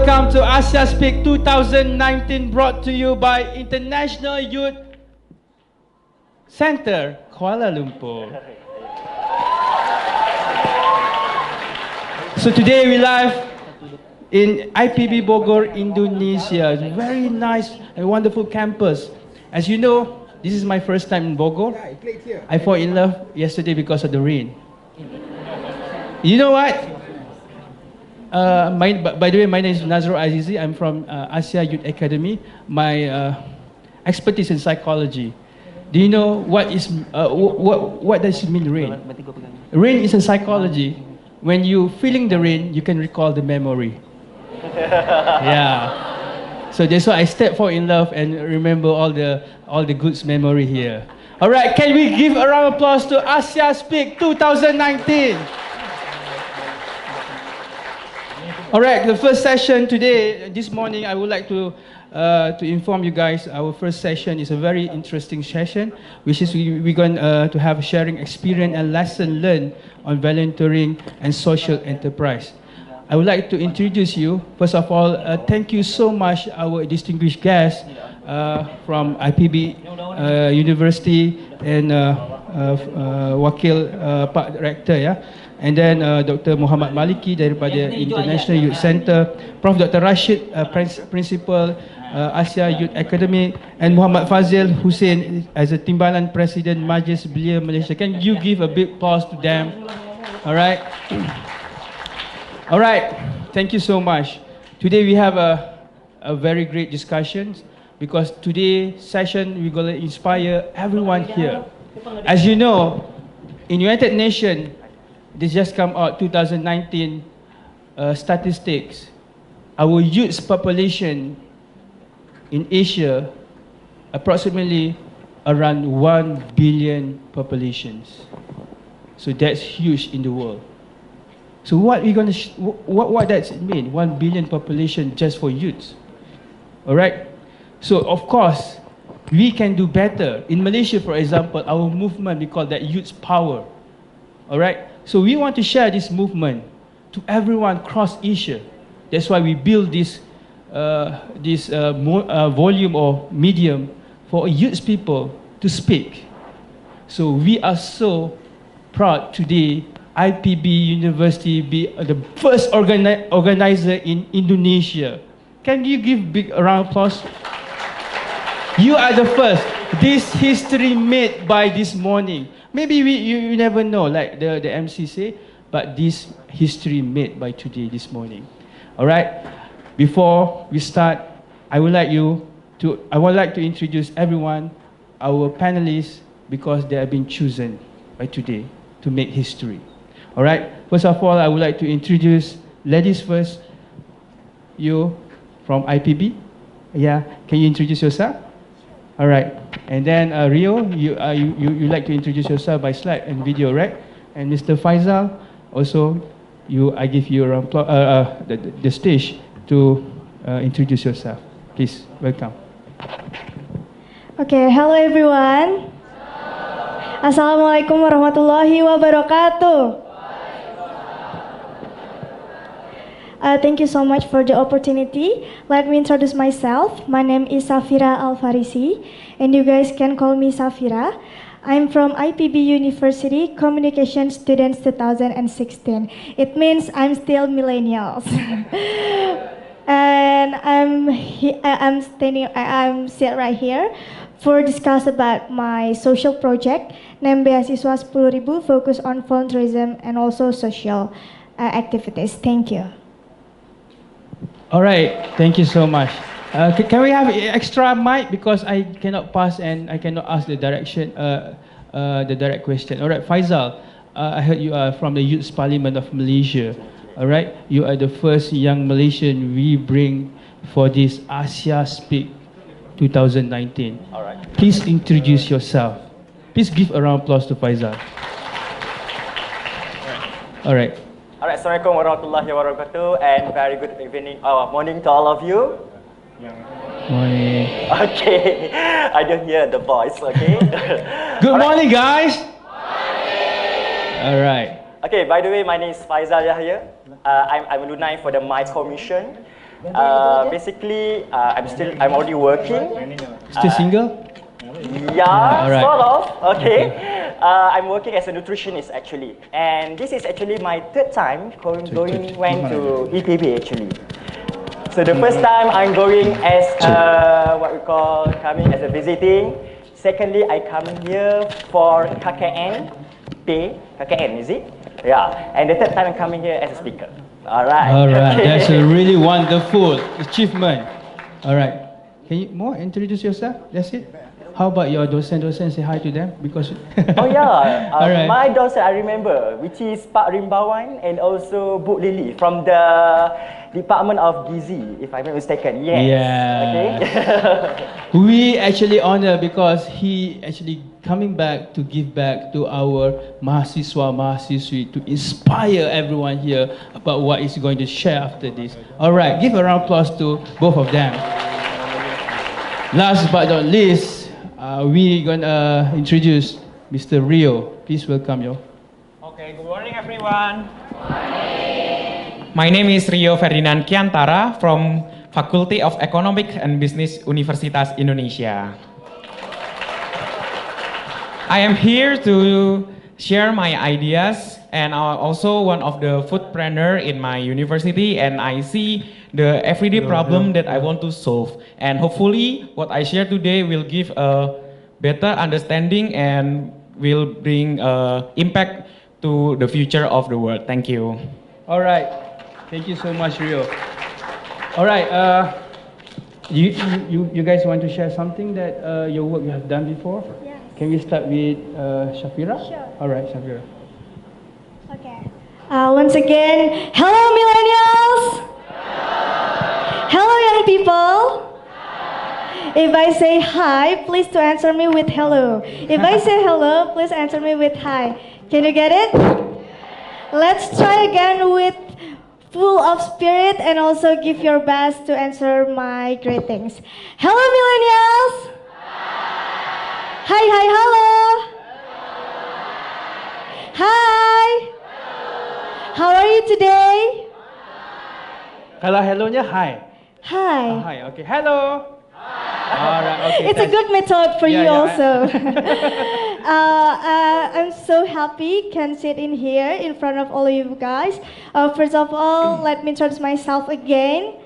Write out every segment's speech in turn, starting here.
welcome to Asia Speak 2019, brought to you by International Youth Center, Kuala Lumpur. So today we live in IPB Bogor, Indonesia. It's a very nice and wonderful campus. As you know, this is my first time in Bogor. I fell in love yesterday because of the rain. You know what? By the way, my name is Nazrul Azizi. I'm from Asia Youth Academy. My expertise in psychology. Do you know what does it mean, rain? Rain is in psychology. When you feeling the rain, you can recall the memory. Yeah. So that's why I fall in love and remember all the good memory here. All right, can we give a round of applause to Asia Speak 2019? All right, the first session today, this morning, I would like to inform you guys. Our first session is a very interesting session, which is we're going to have sharing experience and lesson learned on volunteering and social enterprise. I would like to introduce you. First of all, thank you so much, our distinguished guests from IPB University and Wakil Pak Director, yeah. And then Dr. Muhammad Maliki daripada International Youth Center, Prof. Dr. Rashid, Principal Asia Youth Academy, and Muhammad Fazil Hussein as a Timbalan President Majlis Belia Malaysia. Can you give a big applause to them? All right. All right. Thank you so much. Today we have a very great discussion because today's session we're going to inspire everyone here. As you know, in United Nations, they just come out 2019 statistics. Our youth population in Asia approximately around 1 billion populations. So that's huge in the world. So what we gonna what does it mean? 1 billion population just for youth. All right. So of course we can do better. In Malaysia, for example, our movement we call that youth power. All right. So we want to share this movement to everyone across Asia. That's why we build this volume or medium for youth people to speak. So we are so proud today, IPB University be the first organizer in Indonesia. Can you give big round of applause? You are the first. This history made by this morning. Maybe you never know, like the MC say, but this history made by today, this morning. All right. Before we start, I would like to introduce everyone, our panelists, because they have been chosen by today to make history. All right. First of all, I would like to introduce ladies first. You from IPB, yeah. Can you introduce yourself? All right. And then Rio, you like to introduce yourself by slide and video, right? And Mr. Faisal, also, I give you the stage to introduce yourself. Please, welcome. Okay, hello everyone. Assalamualaikum warahmatullahi wabarakatuh. Thank you so much for the opportunity. Let me introduce myself. My name is Safhira Alfarisi, and you guys can call me Safhira. I'm from IPB University, Communication Students 2016. It means I'm still millennials. And I'm still right here for discuss about my social project named Beasiswa 10.000, focus on volunteerism and also social activities. Thank you. All right, thank you so much. Can we have extra mic because I cannot pass and I cannot ask the direction, the direct question. All right, Faisal, I heard you are from the Youth Parliament of Malaysia. All right, you are the first young Malaysian we bring for this Asia Speak 2019. All right. Please introduce yourself. Please give a round of applause to Faisal. All right. All right, Assalamualaikum warahmatullahi wabarakatuh, and very good evening, morning to all of you. Morning. Okay, I don't hear the voice, okay? Good morning, guys. Morning. All right. Okay, by the way, my name is Faisal Yahaya. I'm alumni for the My Commission. Basically, I'm already working. Still single? Yeah, alright. sort of. Okay. I'm working as a nutritionist actually, and this is actually my third time went to EPB actually. So the first time I'm going as what we call coming as a visiting. Secondly, I come here for KKN pay. KKN, is it? Yeah. And the third time I'm coming here as a speaker. All right. All right. Okay. That's a really wonderful achievement. All right. Can you more introduce yourself? That's it. How about your docent? Say hi to them because. Oh yeah, Alright. my docent I remember, which is Pak Rimbawan and also Bu Lily from the Department of Gizi, if I'm not mistaken. Yes. Yeah. Okay. We actually honor because he actually coming back to give back to our mahasiswi to inspire everyone here about what he's going to share after this. All right, give a round of applause to both of them. Last but not least, we're gonna introduce Mr. Rio. Please welcome you. Okay, good morning everyone. My name is Rio F Kiantara from Faculty of Economics and Business Universitas Indonesia. I am here to share my ideas, and I'm also one of the foodpreneur in my university, and I see the everyday problem that I want to solve. And hopefully what I share today will give a better understanding and will bring impact to the future of the world. Thank you. All right, thank you so much, Rio. All right, you guys want to share something that your work you have done before? Yes. Can we start with Safhira? Sure. All right, Safhira. Okay. Once again, hello millennials! Hello young people! If I say hi, please to answer me with hello. If I say hello, please answer me with hi. Can you get it? Let's try again with full of spirit and also give your best to answer my greetings. Hello millennials! Hi, hi, hello! Hi! How are you today? Kalau hello-nya hi. Hi. Oh, hi. Okay. Hello. All right. Okay. It's a good method for you Yeah. also. I'm so happy can sit in here in front of all of you guys. First of all, let me introduce myself again.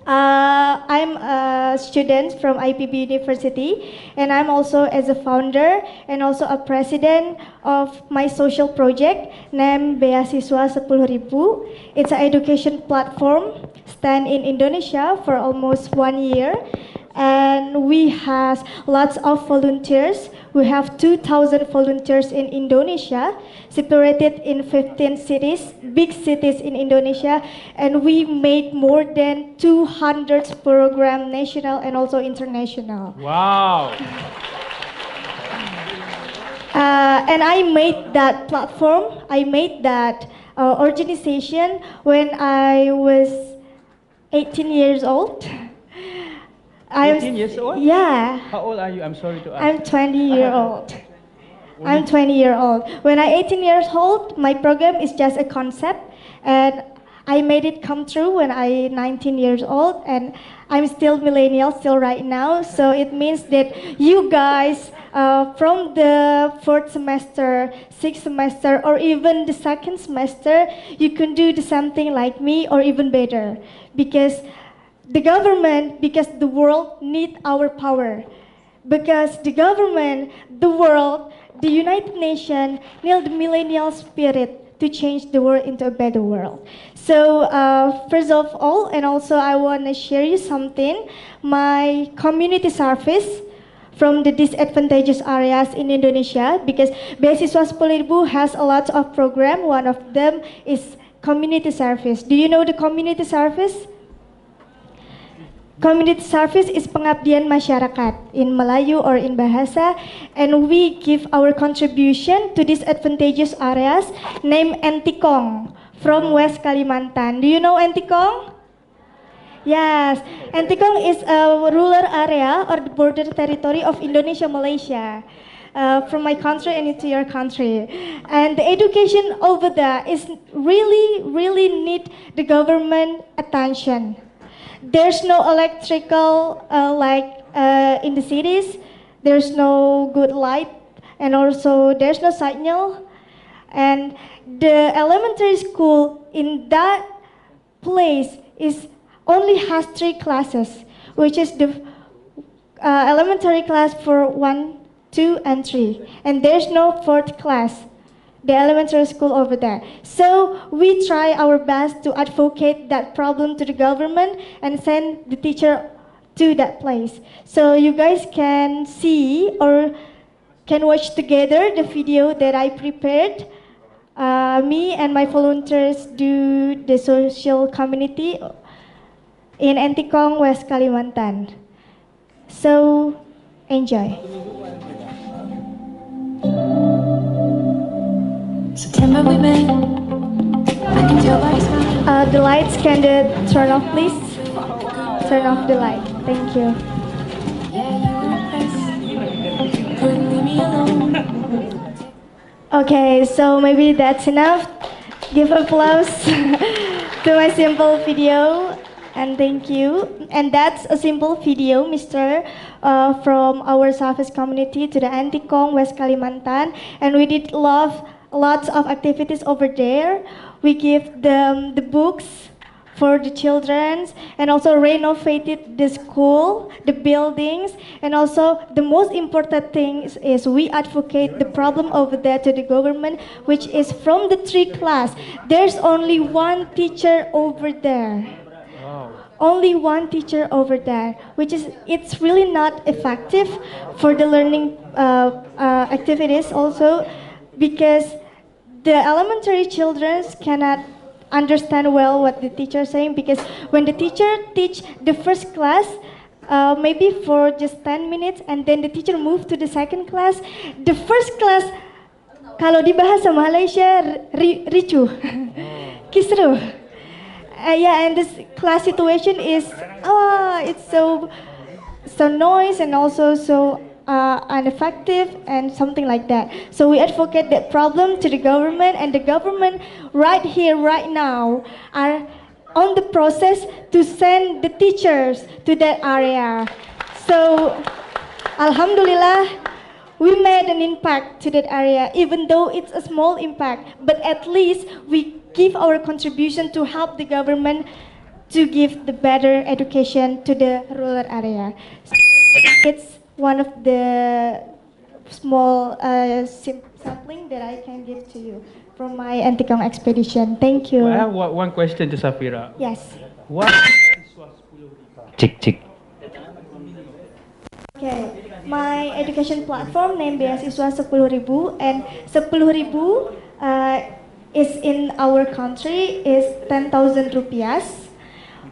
I'm a student from IPB University, and I'm also as a founder and also a president of my social project named Beasiswa 10.000. It's an education platform stand in Indonesia for almost 1 year, and we have lots of volunteers. We have 2,000 volunteers in Indonesia, separated in 15 cities, big cities in Indonesia, and we made more than 200 programs, national and also international. Wow. And I made that platform, I made that organization when I was 18 years old. 18 years old? Yeah. How old are you? I'm sorry to ask. I'm 20-year-old. I'm 20-year-old. When I'm 18 years old, my program is just a concept, and I made it come true when I'm 19 years old, and I'm still millennial, still right now. So it means that you guys from the 4th semester, 6th semester, or even the 2nd semester, you can do the something like me or even better, because the government, because the world need our power. Because the government, the world, the United Nations need the millennial spirit to change the world into a better world. So first of all, and also I want to share you something, my community service from the disadvantaged areas in Indonesia, because Beasiswa 10.000 has a lot of program. One of them is community service. Do you know the community service? Community service is pengabdian masyarakat in Melayu or in Bahasa, and we give our contribution to disadvantaged areas named Entikong from West Kalimantan. Do you know Entikong? Yes, Entikong is a rural area or the border territory of Indonesia, Malaysia. From my country and into your country. And the education over there is really need the government attention. there's no electrical in the cities. There's no good light, and also there's no signal. And the elementary school in that place only has 3 classes, which is the elementary class for 1, 2, and 3. And there's no 4th class, the elementary school over there. So we try our best to advocate that problem to the government and send the teacher to that place. So you guys can see or can watch together the video that I prepared. Me and my volunteers do the social community in Antikong, West Kalimantan. So enjoy. September we met. I can tell by his smile. The lights can turn off, please. Turn off the light. Thank you. Yeah, you were impressed. Couldn't leave me alone. Okay, so maybe that's enough. Give applause to my simple video, and thank you. And that's a simple video, Mr. From our Safes community to the Antikong, West Kalimantan, and we did lots of activities over there. We give them the books for the children, and also renovated the school, the buildings, and also the most important thing is we advocate the problem over there to the government, which is from the 3 class. There's only 1 teacher over there. Wow. Only 1 teacher over there, which is it's really not effective for the learning activities also, because the elementary children cannot understand well what the teacher is saying, because when the teacher teach the first class, maybe for just 10 minutes, and then the teacher move to the second class, the first class, kalau di bahasa Malaysia, ricuh, kisruh. Yeah, and this class situation is, it's so noise and also so ineffective and something like that. So we advocate that problem to the government, and the government right here, right now, are on the process to send the teachers to that area. So, Alhamdulillah, we made an impact to that area, even though it's a small impact, but at least we give our contribution to help the government to give the better education to the rural area. It's one of the small sampling that I can give to you from my Antikong expedition. Thank you. I have one question to Safhira. Yes. What? Cik. Okay, my education platform named Beasiswa 10.000, and 10.000 is in our country is 10,000 rupiahs.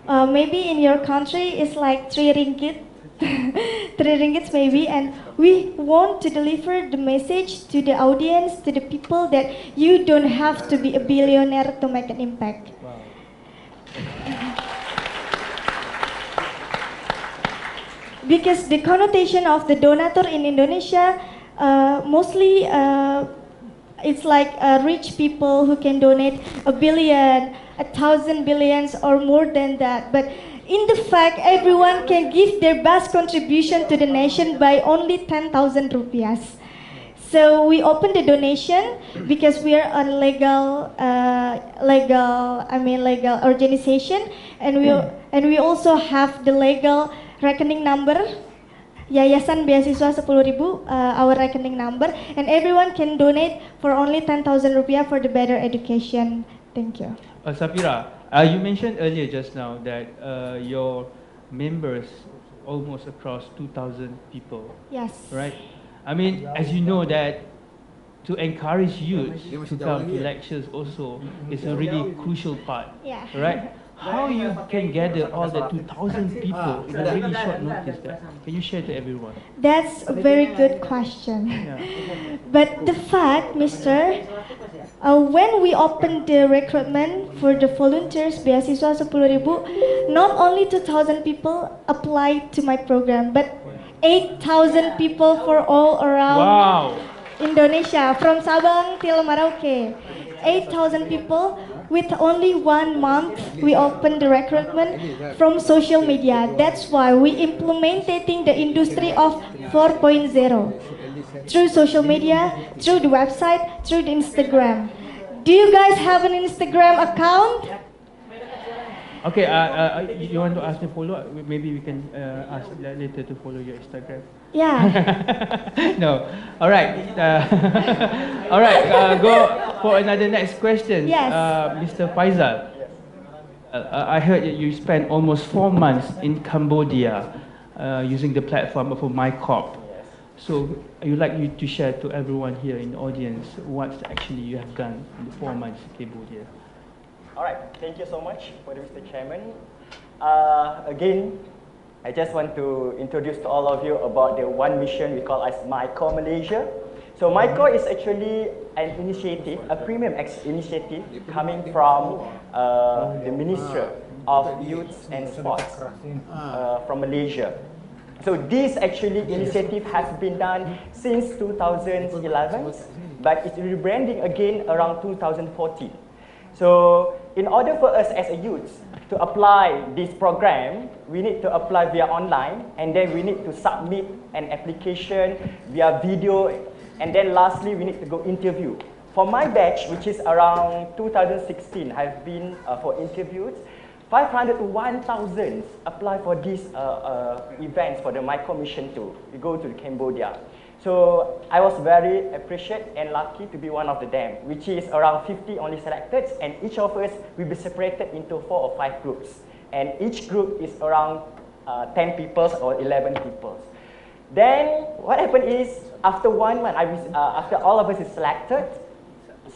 Maybe in your country it's like 3 ringgit. 3 ringgits maybe, and we want to deliver the message to the audience, to the people, that you don't have to be a billionaire to make an impact. Wow. Because the connotation of the donator in Indonesia, mostly it's like rich people who can donate 1 billion, 1,000 billions, or more than that. But in the fact, everyone can give their best contribution to the nation by only 10,000 rupiahs. So we opened the donation because we are a legal organization, and we also have the legal reckoning number, Yayasan Beasiswa 10.000, our reckoning number, and everyone can donate for only 10,000 rupiah for the better education. Thank you. Safhira, you mentioned earlier just now that your members almost across 2,000 people. Yes. Right? I mean, as you know that to encourage youth to come to lectures also is a really crucial part. Yeah. Right? How you can gather all the 2,000 people in a really short notice? Can you share to everyone? That's a very good question. Yeah. But the fact, Mister, when we opened the recruitment for the volunteers Beasiswa 10.000, not only 2,000 people applied to my program, but 8,000 people for all around Indonesia, from Sabang till Merauke. 8,000 people with only 1 month, we opened the recruitment from social media. That's why we implementing the industry of 4.0 through social media, through the website, through the Instagram. Do you guys have an Instagram account? Okay, you want to ask me follow? Maybe we can ask later to follow your Instagram. Yeah. No. All right. All right. Go for another next question. Yes. Mr. Faisal. I heard you spent almost 4 months in Cambodia using the platform of MyCorp. Yes. So I would like you to share to everyone here in the audience what actually you have done in the 4 months in Cambodia. All right, thank you so much for Mr. Chairman. Again, I just want to introduce to all of you about the one mission we call as MyCore Malaysia. So MyCore is actually an initiative, a premium initiative coming from the Ministry of Youth and Sports from Malaysia. So this actually initiative has been done since 2011, but it's rebranding again around 2014. So in order for us as a youth to apply this program, we need to apply via online, and then we need to submit an application via video, and then lastly we need to go interview. For my batch, which is around 2016, I've been for interviews. 500 to 1,000 apply for these events for the MyCore mission to go to Cambodia. So I was very appreciated and lucky to be one of them, which is around 50 only selected, and each of us will be separated into 4 or 5 groups. And each group is around 10 people or 11 people. Then what happened is, after 1 month, after all of us is selected,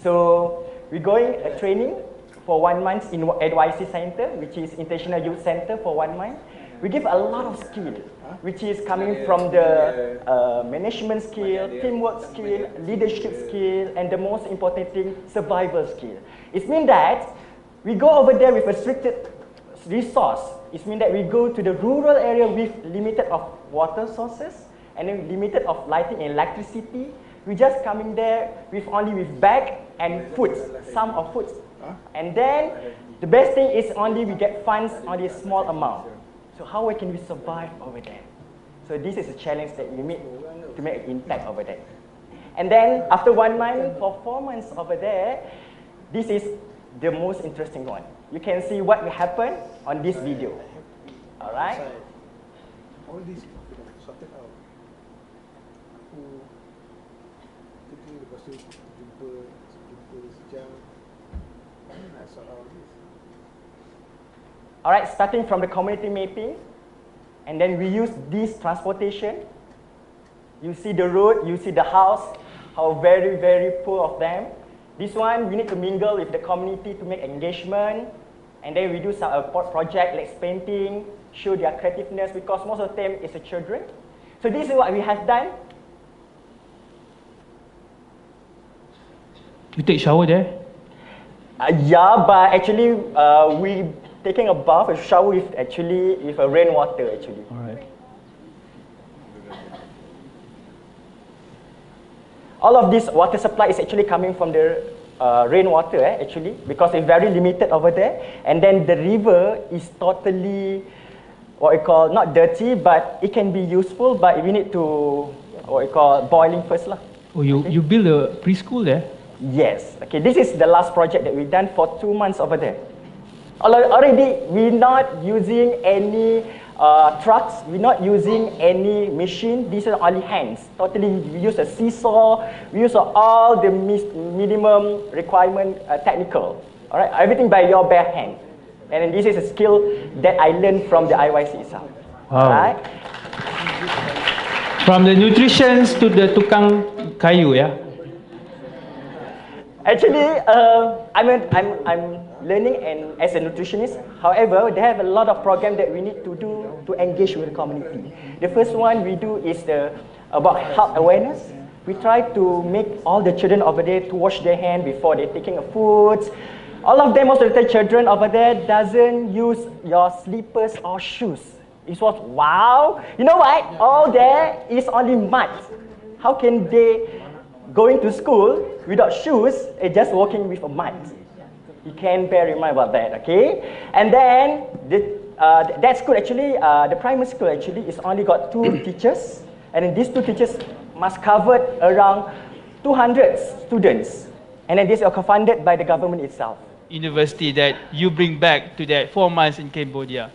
so we're going a training for 1 month in NYC Center, which is International Youth Center for 1 month. We give a lot of skill, which is coming from the management skill, teamwork skill, leadership skill, and the most important thing, survival skill. It means that we go over there with restricted resource. It means that we go to the rural area with limited of water sources and then limited of lighting and electricity. We just coming there with only with bag and food, some of food. And then the best thing is only we get funds only a small amount. So how can we survive over there? So this is a challenge that we meet to make an impact over there. And then after 1 month, for 4 months over there, this is the most interesting one. You can see what will happen on this video. All right? All these sorted out. Aku kerja lepas tu jumpa sejam. Mana nak sort out this? All right, starting from the community mapping, and then we use this transportation. You see the road, you see the house, how very, very poor of them. This one, we need to mingle with the community to make engagement, and then we do some project like painting, show their creativeness, because most of them is the children. So this is what we have done. You take shower there? Yeah, but actually we taking a bath, a shower with a rainwater actually. All right. All of this water supply is actually coming from the rainwater actually, because it's very limited over there. And then the river is totally what we call not dirty, but it can be useful, but we need to what we call boiling first lah. Oh, you build a preschool there? Yes. Okay, this is the last project that we've done for 2 months over there. Already, we're not using any trucks, we're not using any machine, these are only hands. Totally, we use a seesaw, we use all the minimum requirement technical. All right, everything by your bare hand. And then this is a skill that I learned from the IYC itself. Wow. All right? From the nutritions to the tukang kayu, yeah? Actually, I'm learning and as a nutritionist. However, they have a lot of programs that we need to do to engage with the community. The first one we do is about health awareness. We try to make all the children over there to wash their hands before they're taking a food. All of them, most of the children over there doesn't use your slippers or shoes. It was wow. You know what? All there is only mud. How can they going to school without shoes and just walking with a mud? You can bear in mind about that, okay? And then that school actually, the primary school actually is only got 2 teachers, and then these 2 teachers must cover around 200 students, and then this is funded by the government itself. University that you bring back to that 4 months in Cambodia?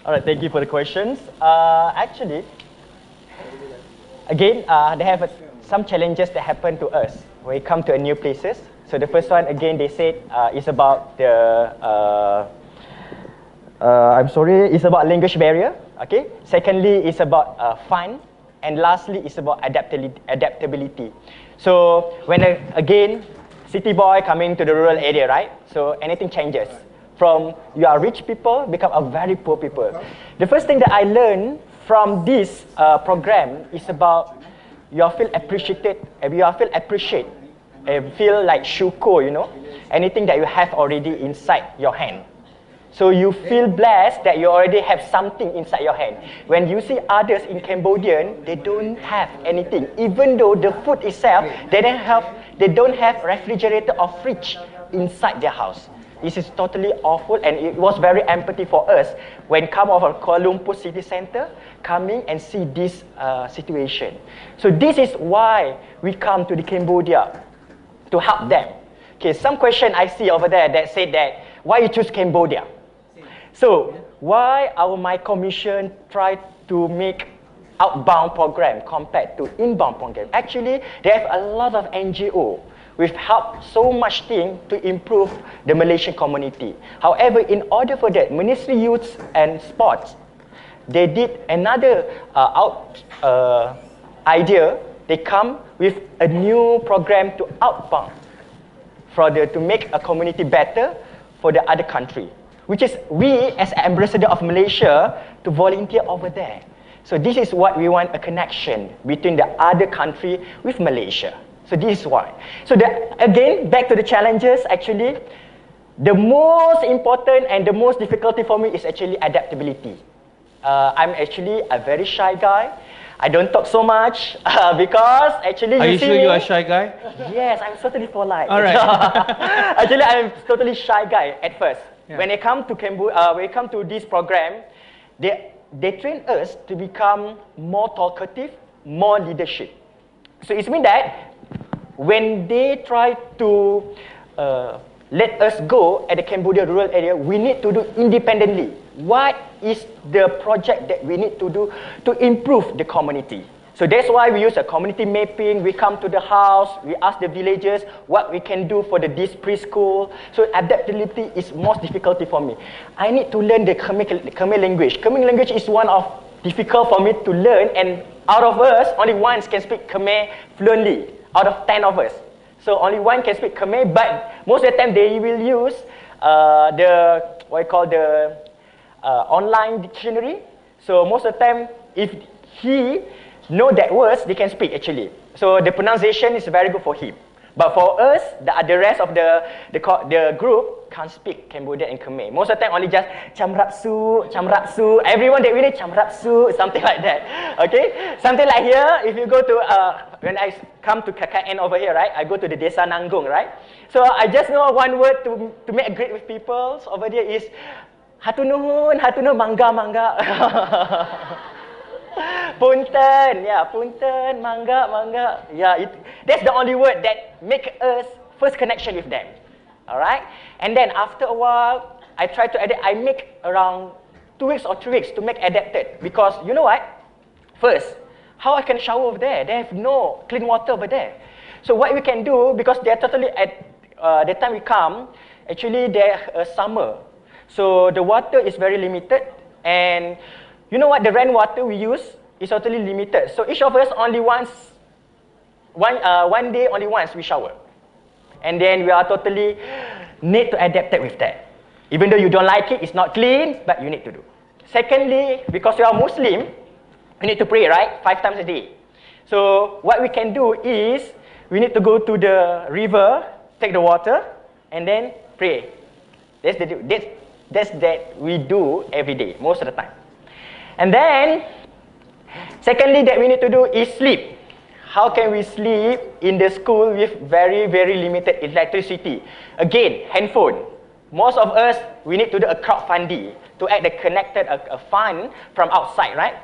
All right, thank you for the questions. Actually, again, they have some challenges that happen to us when we come to a new places. So the first one, again, they said is about the, it's about language barrier, okay? Secondly, it's about fun. And lastly, it's about adaptability. So when, again, city boy coming to the rural area, right? So anything changes. From you are rich people, become a very poor people. The first thing that I learned from this program is about you feel appreciated, feel like syukur, you know, anything that you have already inside your hand. So you feel blessed that you already have something inside your hand. When you see others in Cambodian, they don't have anything. Even though the food itself, they don't have refrigerator or fridge inside their house. This is totally awful, and it was very empathy for us when come over Kuala Lumpur city center, coming and see this situation. So this is why we come to the Cambodia, to help them. Okay, some question I see over there that said that, why you choose Cambodia? So why my commission try to make outbound program compared to inbound program? Actually, they have a lot of NGO. We've helped so much thing to improve the Malaysian community. However, in order for that, Ministry Youth and Sports, they did another idea. They come with a new program to outbound to make a community better for the other country, which is we as ambassador of Malaysia to volunteer over there. So this is what we want, a connection between the other country with Malaysia. So this is why. So again, back to the challenges, actually, the most important and the most difficulty for me is actually adaptability. I'm actually a very shy guy. I don't talk so much because actually Are you see sure me, you are a shy guy? Yes, I'm totally polite. All right. Actually, I'm totally shy guy at first. Yeah. When I come to Cambodia, when I come to this program, they train us to become more talkative, more leadership. So it means that when they try to let us go at the Cambodia rural area, we need to do independently. What is the project that we need to do to improve the community? So that's why we use a community mapping. We come to the house, we ask the villagers what we can do for this preschool. So adaptability is most difficulty for me. I need to learn the Khmer language. Khmer language is one of difficult for me to learn, and out of us, only one can speak Khmer fluently, out of 10 of us. So only one can speak Khmer, but most of the time they will use online dictionary. So most of the time, if he know that words, they can speak actually. So the pronunciation is very good for him. But for us, the rest of the group can't speak Cambodian and Khmer. Most of the time, only just chamrapsu. Everyone that we need chamrapsu, something like that. Okay, something like here. If you go to when I come to KKN over here, right? I go to the Desa Nanggung, right? So I just know one word to make a greet with people over there is hatunun, mangga. Punten, yeah, punten, mangga. Yeah, that's the only word that make us first connection with them. All right, and then after a while, I try to adapt. I make around 2 weeks or 3 weeks to make adapted, because you know what? First, how I can shower over there? They have no clean water over there. So what we can do, because they are totally at the time we come, actually they're summer, so the water is very limited, and you know what? The rainwater we use is totally limited. So each of us only one day only once we shower. And then we are totally need to adapt it with that. Even though you don't like it, it's not clean, but you need to do. Secondly, because you are Muslim, we need to pray, right? 5 times a day. So what we can do is, we need to go to the river, take the water, and then pray. That's that we do every day, most of the time. And then, secondly, that we need to do is sleep. How can we sleep in the school with very, very limited electricity? Again, handphone. most of us, we need to do a crowdfunding to add the connected a fund from outside, right?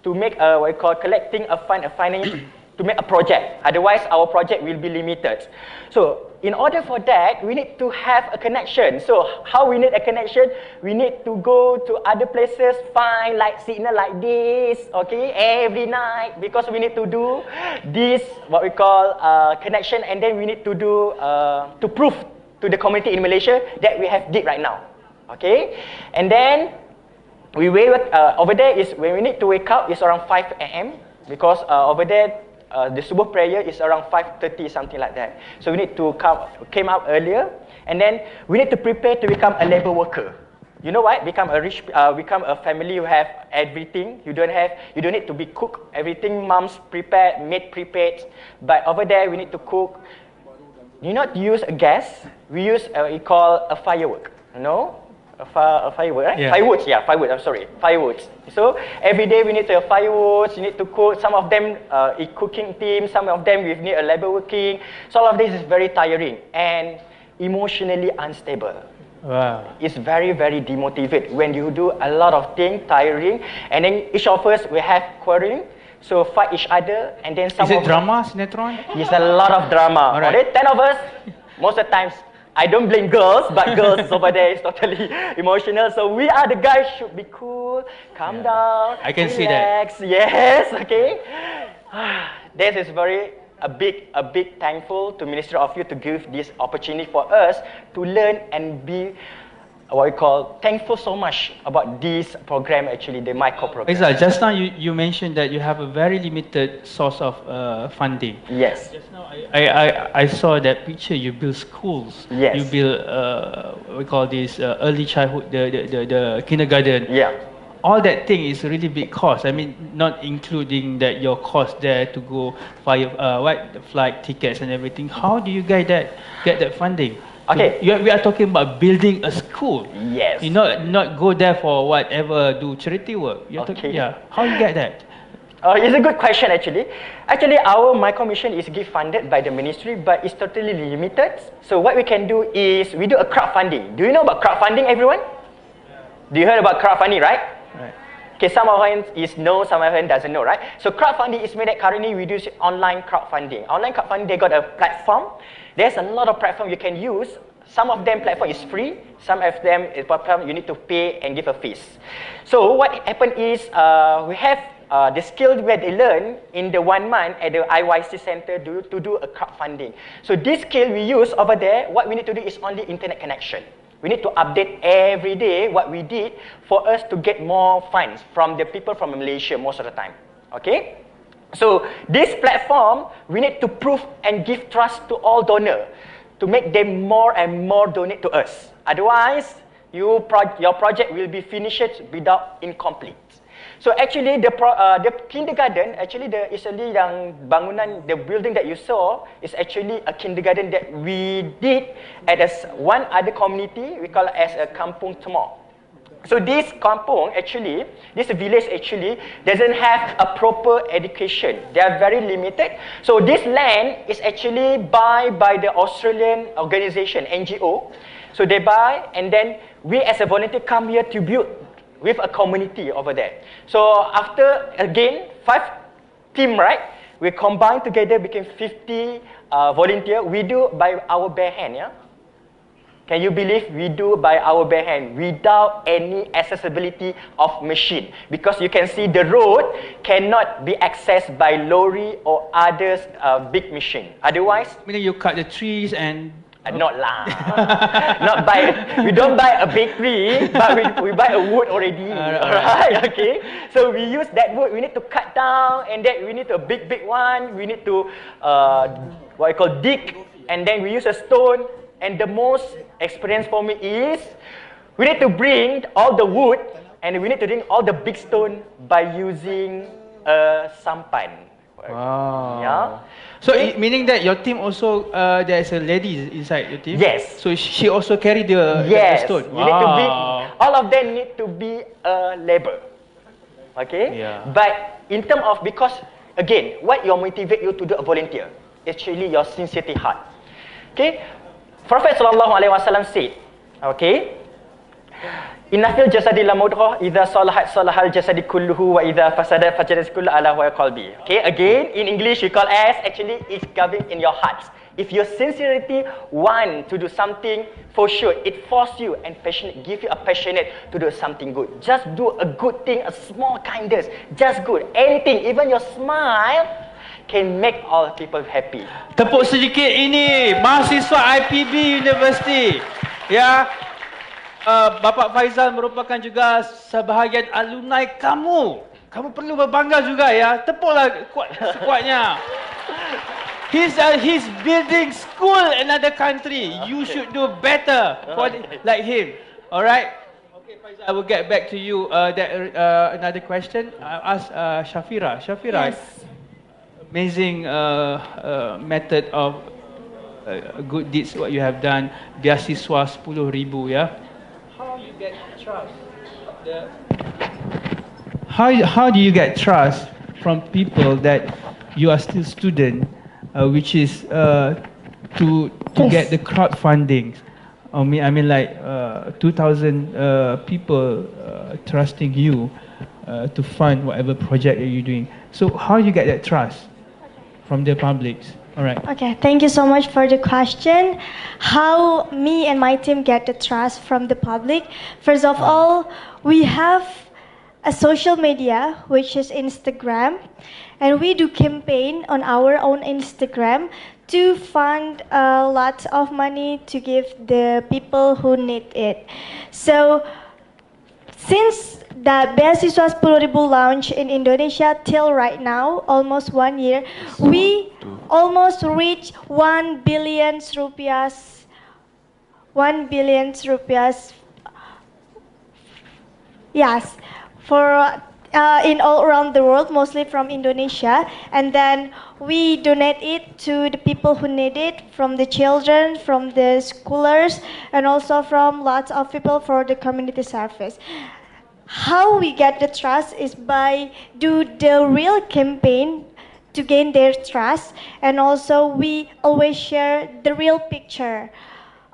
To make what we call collecting a fund, a finance to make a project. Otherwise, our project will be limited. So in order for that, we need to have a connection. So how we need a connection? We need to go to other places, find like signal like this, okay, every night, because we need to do this, what we call connection, and then we need to do, to prove to the community in Malaysia that we have did right now, okay? And then, we wake over there is when we need to wake up is around 5 a.m. because over there the subuh prayer is around 5:30, something like that. So we need to came out earlier, and then we need to prepare to become a labor worker. You know what? Become a family. You have everything. You don't need to be cook everything. Moms prepared, maid prepared. But over there we need to cook. You not use a gas. We use we call a firework. No. A firewood, right? Yeah. Fireworks, yeah, firewood, I'm sorry, fireworks. So, every day we need to have fireworks, you need to cook, some of them a cooking team, some of them we need a labor working. So, all of this is very tiring and emotionally unstable. Wow. It's very, very demotivated when you do a lot of things, tiring, and then each of us, we have quarreling, so fight each other, and then some Is it drama, sinetron? It's a lot of drama. All right. Okay, 10 of us, most of the times, I don't blame girls, but girls over there is totally emotional. So we are the guys should be cool, calm down, I can relax. see that. Yes, okay. This is a big thankful to Ministry of Youth to give this opportunity for us to learn and be what we call thankful so much about this program, actually the micro program. Faisal, just now you mentioned that you have a very limited source of funding. Yes. Just now I saw that picture. You build schools. Yes. You build we call this early childhood, the kindergarten. Yeah. All that thing is a really big cost. I mean, not including that your cost there to go the flight tickets and everything. How do you get that funding? Okay. So we are talking about building a school. Yes. You not go there for whatever, do charity work. Okay. How you get that? It's a good question actually. Actually, our micro mission is funded by the ministry, but it's totally limited. So what we can do is we do a crowdfunding. Do you know about crowdfunding, everyone? Do you heard about crowdfunding, right? Right. Okay, some of them know, some of them doesn't know, right? So crowdfunding is made that currently we do online crowdfunding. Online crowdfunding, they got a platform. There's a lot of platform you can use. Some of them platform is free. Some of them is platform you need to pay and give a fees. So what happened is we have the skill where they learn in the 1 month at the IYC center to do a crowdfunding. So this skill we use over there, what we need to do is only internet connection. We need to update every day what we did for us to get more funds from the people from Malaysia most of the time. Okay? So this platform, we need to prove and give trust to all donors to make them more and more donate to us. Otherwise, your project will be finished without incomplete. So actually, the kindergarten, actually the building that you saw is actually a kindergarten that we did at one other community, we call it as a kampung Temor. So this kampung actually, this village actually doesn't have a proper education. They are very limited. So this land is actually by the Australian organization, NGO. So they buy, and then we as a volunteer come here to build with a community over there. So after, again, 5 team, right? We combine together, became 50 volunteer. We do by our bare hand, yeah? Can you believe we do by our bare hand without any accessibility of machine? Because you can see the road cannot be accessed by lorry or others big machine. Otherwise, Meaning you cut the trees and not lah. Not buy. We don't buy a big tree, but we buy a wood already. Alright, okay. So we use that wood. We need to cut down, and then we need a big one. We need to what I call dig, and then we use a stone. And the most experience for me is we need to bring all the wood, and we need to bring all the big stone by using a sampan. Wow. Yeah. So meaning that your team also there's a lady inside your team? Yes. So she also carry the stone? You need to be, all of them need to be a labor. Okay? Yeah. But in terms of, because again, what will motivate you to do a volunteer? Actually your sincerity heart. Okay? Prophet Sallallahu Alaihi Wasallam said, Okay. Innafil jasadi la mudghah idza salahat salahal jasadi kulluhu wa idza fasadat fasadat kullu ala wa qalbi. Okay, again in English we call as actually it's governed in your heart. If your sincerity want to do something, for sure it force you and passionate, give you a passionate to do something good. Just do a good thing, a small kindness, just good. Anything, even your smile can make all people happy. Tepuk sedikit ini mahasiswa IPB University. Ya. Bapak Faisal merupakan juga sebahagian alumni kamu. Kamu perlu berbangga juga ya. Tepuklah sekuatnya. He's building school in another country. You should do better for like him. All right. Okay, Faisal, I will get back to you. Another question. I'll ask Safhira. Safhira, Yes. amazing method of good deeds what you have done. Beasiswa 10,000 ya. How you get trust? How do you get trust from people that you are still student, which is to get the crowdfunding? I mean like 2,000 people trusting you to fund whatever project that you're doing. So how do you get that trust from the public? All right. Okay, thank you so much for the question. How me and my team get the trust from the public? First of all, we have a social media, which is Instagram, and we do campaign on our own Instagram to fund lots of money to give the people who need it. So, since the Beasiswa 10,000 launch in Indonesia till right now, almost 1 year, we almost reached 1 billion rupiahs. 1 billion rupiahs. Yes, for in all around the world, mostly from Indonesia, and then we donate it to the people who need it, from the children, from the schoolers, and also from lots of people for the community service. How we get the trust is by do the real campaign to gain their trust, and also we always share the real picture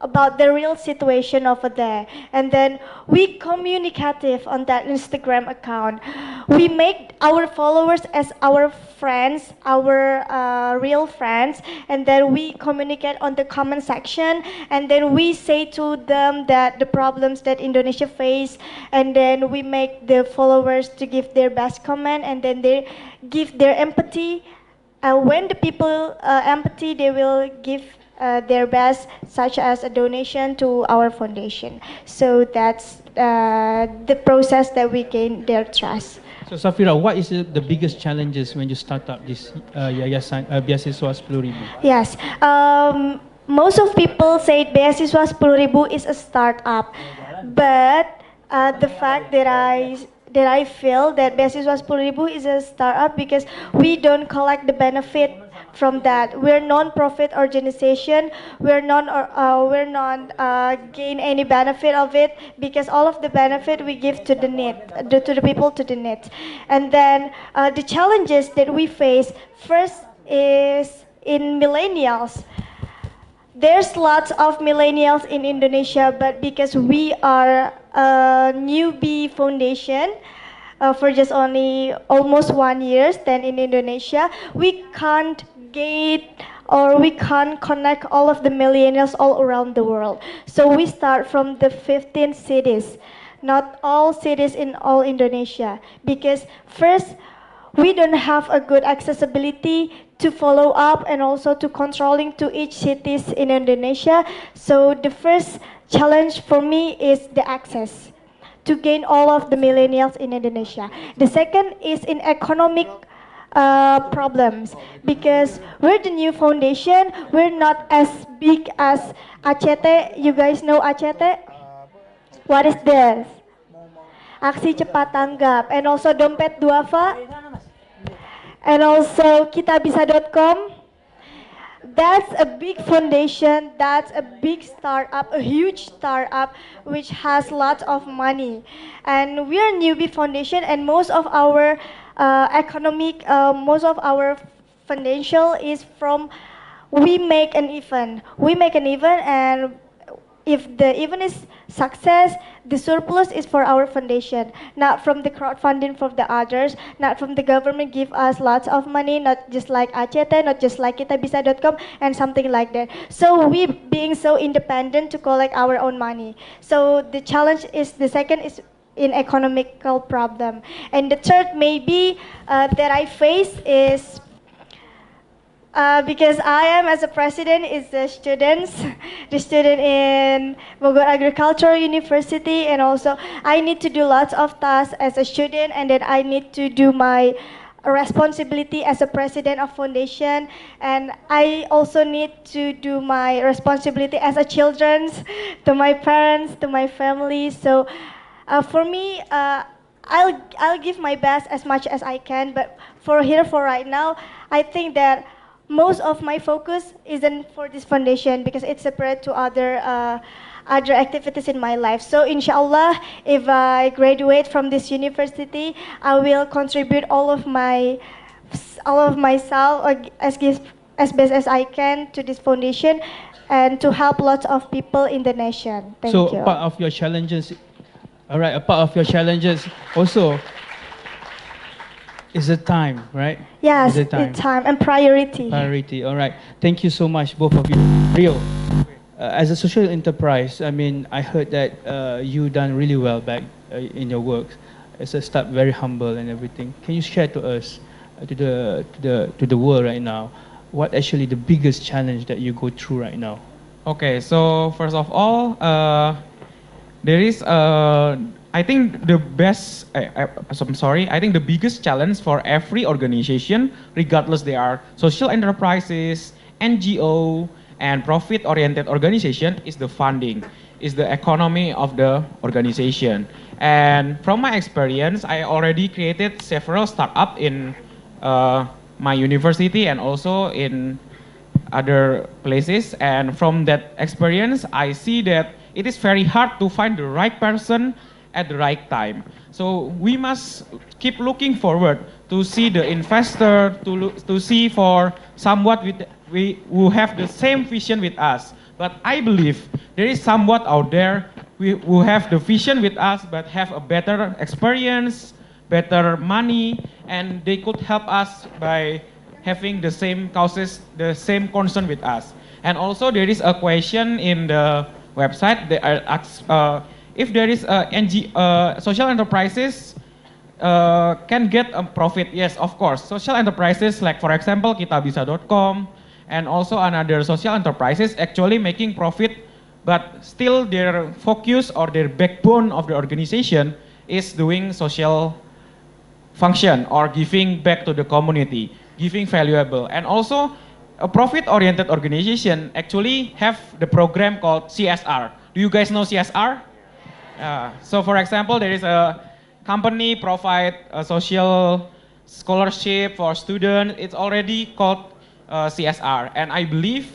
about the real situation over there, and then we communicative on that Instagram account. We make our followers as our friends, our real friends, and then we communicate on the comment section, and then we say to them that the problems that Indonesia face, and then we make the followers to give their best comment, and then they give their empathy. When the people empathy, they will give their best, such as a donation to our foundation. So that's the process that we gain their trust. So Safhira, what is the biggest challenges when you start up this yayasan Beasiswa 10,000? Yes, most of people say Beasiswa 10,000 is a startup, but the fact that I feel that Beasiswa 10,000 is a startup because we don't collect the benefit from that. We're non-profit organization. We're not gain any benefit of it, because all of the benefit we give to the need, to the people to the need. And then the challenges that we face first is in millennials. There's lots of millennials in Indonesia, but because we are a newbie foundation, for just only almost 1 year then in Indonesia, we can't we can't connect all of the millennials all around the world. So we start from the 15 cities, not all cities in all Indonesia, because first, we don't have a good accessibility to follow up and also to controlling to each cities in Indonesia. So the first challenge for me is the access to gain all of the millennials in Indonesia. The second is in economic problems, because we're the new foundation. We're not as big as ACT. You guys know ACT? What is this? Aksi Cepat Tanggap, and also Dompet Duafa, and also kitabisa.com. That's a big foundation, that's a big startup, a huge startup which has lots of money. And we are newbie foundation, and most of our most of our financial is from we make an event. We make an event, and if the event is success, the surplus is for our foundation, not from the crowdfunding from the others, not from the government give us lots of money, not just like ACT, not just like kitabisa.com and something like that. So we being so independent to collect our own money. So the challenge is, the second is in economical problem. And the third maybe that I face is because I am as a president is the students, the student in Bogor Agricultural University, and also I need to do lots of tasks as a student, and then I need to do my responsibility as a president of foundation, and I also need to do my responsibility as a children's to my parents, to my family. So for me, I'll give my best as much as I can, but for right now, I think that most of my focus isn't for this foundation because it's separate to other other activities in my life. So inshallah, if I graduate from this university, I will contribute all of myself as best as I can to this foundation and to help lots of people in the nation. Thank you. So part of your challenges, all right, a part of your challenges also is the time, right? Yes, Is it's time and priority. Priority, all right. Thank you so much, both of you. Rio, as a social enterprise, I mean, I heard that you done really well back in your work. As a start, very humble and everything. Can you share to us, to the world right now, what actually the biggest challenge that you go through right now? Okay, so first of all, there is I think the best, I'm sorry, I think the biggest challenge for every organization, regardless they are social enterprises, NGO, and profit-oriented organization, is the funding, is the economy of the organization. And from my experience, I already created several startups in my university and also in other places. And from that experience, I see that it is very hard to find the right person at the right time. So we must keep looking forward to see the investor, to see for somewhat who have the same vision with us. But I believe there is somewhat out there who have the vision with us but have a better experience, better money, and they could help us by having the same causes, the same concern with us. And also there is a question in the website that asks, if there is social enterprises can get a profit. Yes, of course. Social enterprises like, for example, kitabisa.com and also another social enterprises actually making profit, but still their focus or their backbone of the organization is doing social function or giving back to the community, giving valuable. And also a profit-oriented organization actually have the program called CSR. Do you guys know CSR? So for example, there is a company provide a social scholarship for students. It's already called CSR. And I believe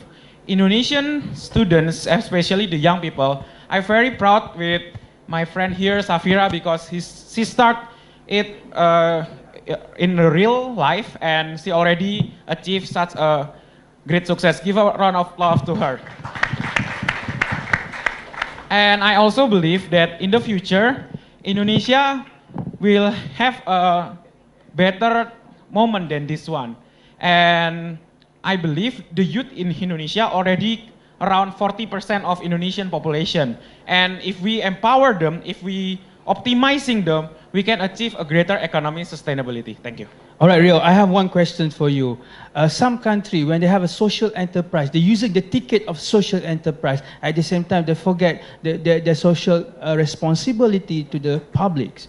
Indonesian students, especially the young people, I'm very proud with my friend here, Safhira, because she started it in the real life and she already achieved such a great success. Give a round of applause to her. And I also believe that in the future, Indonesia will have a better moment than this one. And I believe the youth in Indonesia already around 40% of Indonesian population. And if we empower them, if we optimizing them, we can achieve a greater economic sustainability. Thank you. All right, Rio, I have one question for you. Some country, when they have a social enterprise, they're using the ticket of social enterprise. At the same time, they forget the social responsibility to the publics.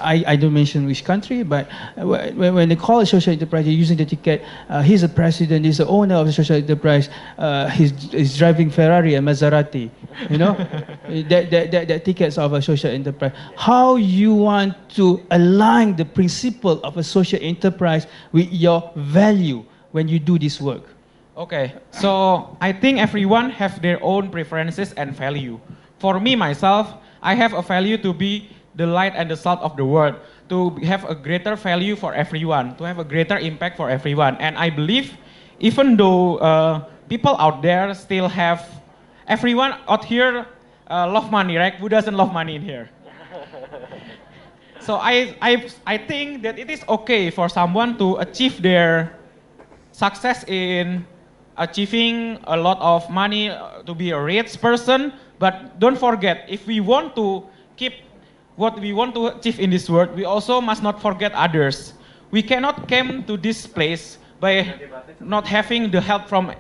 I don't mention which country, but when they call a social enterprise, they're using the ticket. He's a president, he's the owner of the social enterprise. He's driving Ferrari and Maserati. You know, that tickets of a social enterprise. How you want to align the principle of a social enterprise with your value when you do this work? Okay, so I think everyone have their own preferences and value. For me, myself, I have a value to be the light and the salt of the world, to have a greater value for everyone, to have a greater impact for everyone. And I believe even though people out there still have everyone out here love money, right? Who doesn't love money in here? So I think that it is okay for someone to achieve their success in achieving a lot of money, to be a rich person, but don't forget, if we want to keep what we want to achieve in this world, we also must not forget others. We cannot come to this place by not having the help from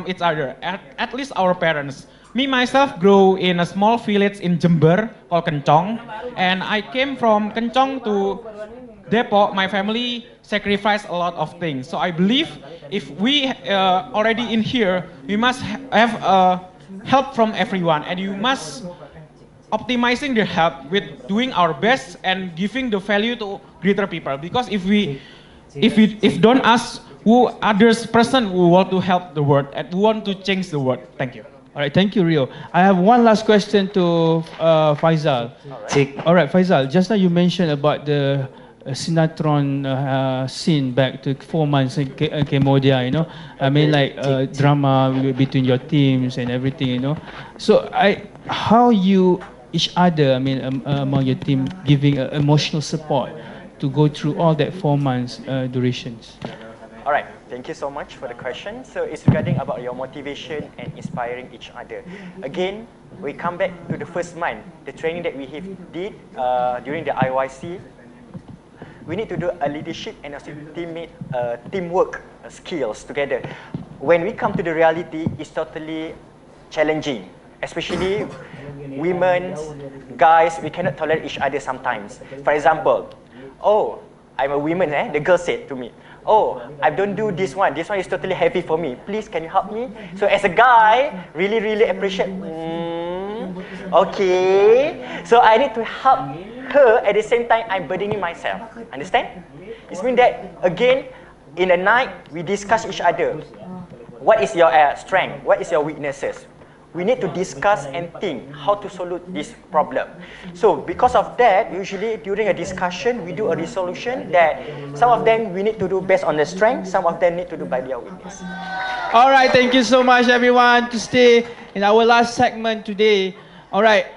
each other, at least our parents. Me myself grew in a small village in Jember called Kencong, and I came from Kencong to Depok. My family sacrificed a lot of things. So I believe if we already in here, we must have help from everyone, and you must optimizing the help with doing our best and giving the value to greater people. Because if don't ask who others person who want to help the world and who want to change the world. Thank you. All right, thank you, Rio. I have one last question to Faisal. All right, Faisal, just now you mentioned about the Sinatron scene back to 4 months in Cambodia, you know. I mean, like drama between your teams and everything, you know. So, how you each other, I mean, among your team, giving emotional support to go through all that 4 months durations? All right, thank you so much for the question. So it's regarding about your motivation and inspiring each other. Again, we come back to the first month, the training that we did during the IYC. We need to do a leadership and also teamwork skills together. When we come to the reality, it's totally challenging, especially women, guys, we cannot tolerate each other sometimes. For example, oh, I'm a woman, the girl said to me, oh, I don't do this one is totally heavy for me. Please, can you help me? So as a guy, really appreciate, okay. So I need to help her, at the same time, I'm burdening myself. Understand? It means that, again, in the night, we discuss each other. What is your strength? What is your weaknesses? We need to discuss and think how to solve this problem. So because of that, usually during a discussion, we do a resolution that some of them we need to do based on the strength, some of them need to do by their weakness. All right, thank you so much, everyone, to stay in our last segment today. All right,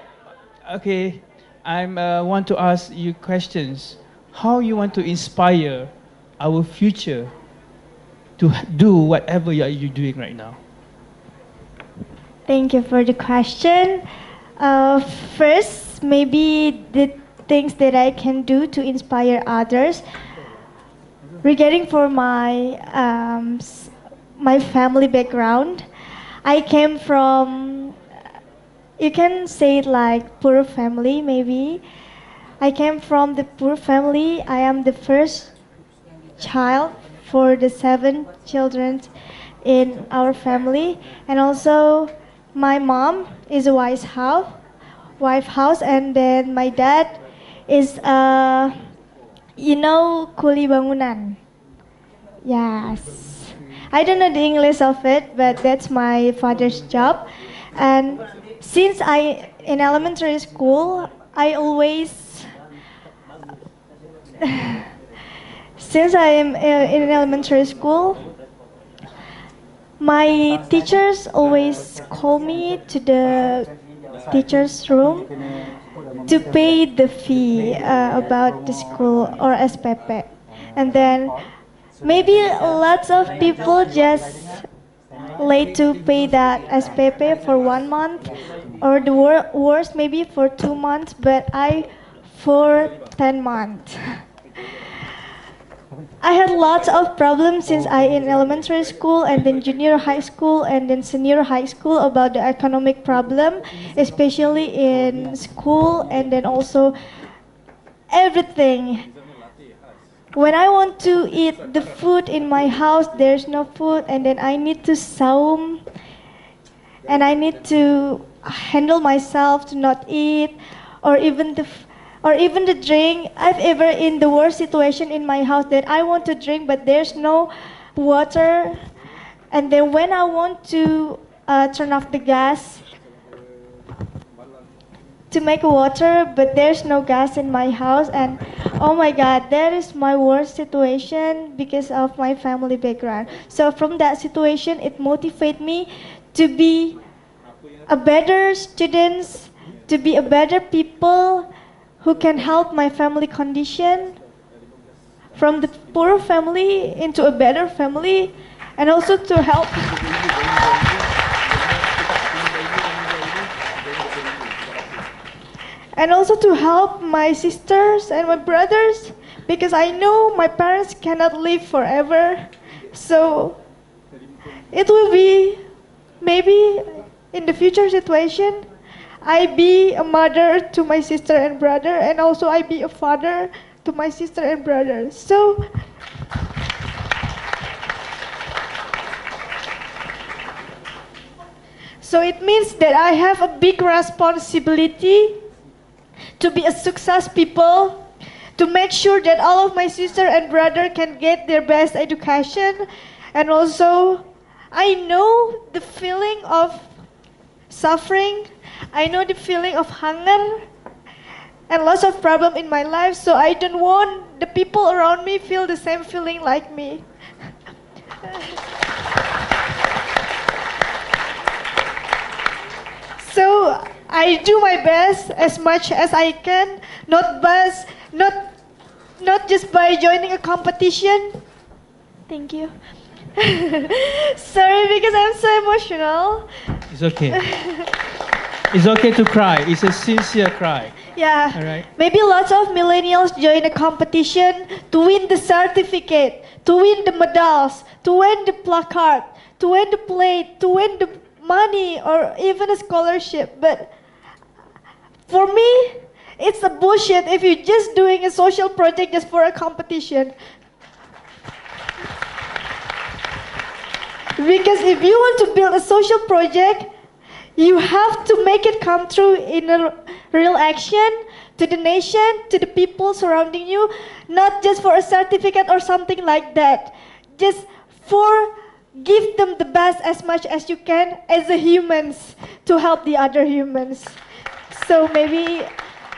okay, I want to ask you questions. How you want to inspire our future to do whatever you're doing right now? Thank you for the question. First, maybe the things that I can do to inspire others. Regarding for my my family background, I came from, you can say it like poor family maybe. I came from the poor family. I am the first child for the 7 children in our family, and also my mom is a wife house, and then my dad is kuli bangunan. Yes, I don't know the English of it, but that's my father's job. And since in elementary school, I always since I am in elementary school, my teachers always call me to the teacher's room to pay the fee about the school or SPP. And then maybe lots of people just late to pay that SPP for 1 month, or the worst maybe for 2 months, but I for 10 months. I had lots of problems since I in elementary school and then junior high school and then senior high school about the economic problem, especially in school, and then also everything. When I want to eat the food in my house, there's no food, and then I need to saum, and I need to handle myself to not eat, or even the drink. I've ever in the worst situation in my house that I want to drink, but there's no water. And then when I want to turn off the gas to make water, but there's no gas in my house. And oh my God, that is my worst situation because of my family background. So from that situation, it motivated me to be a better students, to be a better people who can help my family condition from the poor family into a better family, and also to help my sisters and my brothers, because I know my parents cannot live forever. So it will be maybe in the future situation, I be a mother to my sister and brother, and also I be a father to my sister and brother. So it means that I have a big responsibility to be a success people, to make sure that all of my sister and brother can get their best education. And also I know the feeling of suffering, I know the feeling of hunger and lots of problem in my life, so I don't want the people around me feel the same feeling like me. So I do my best as much as I can, not just by joining a competition. Thank you. Sorry because I'm so emotional. It's okay. It's okay to cry. It's a sincere cry. Yeah. All right. Maybe lots of millennials join a competition to win the certificate, to win the medals, to win the placard, to win the plate, to win the money, or even a scholarship. But for me, it's a bullshit if you're just doing a social project just for a competition. Because if you want to build a social project, you have to make it come true in a real action to the nation, to the people surrounding you, not just for a certificate or something like that. Just for give them the best as much as you can as a humans to help the other humans. So maybe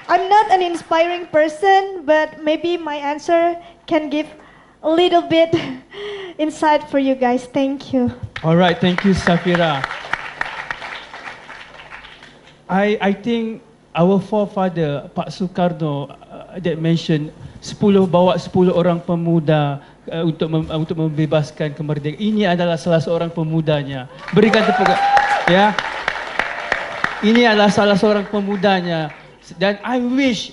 I'm not an inspiring person, but maybe my answer can give a little bit insight for you guys. Thank you. All right, thank you, Safhira. I think our forefather, Pak Sukarno, that mentioned 10 orang pemuda untuk membebaskan kemerdekaan. Ini adalah salah seorang pemudanya. Berikan tepuk ya. Ini adalah salah seorang pemudanya. Dan I wish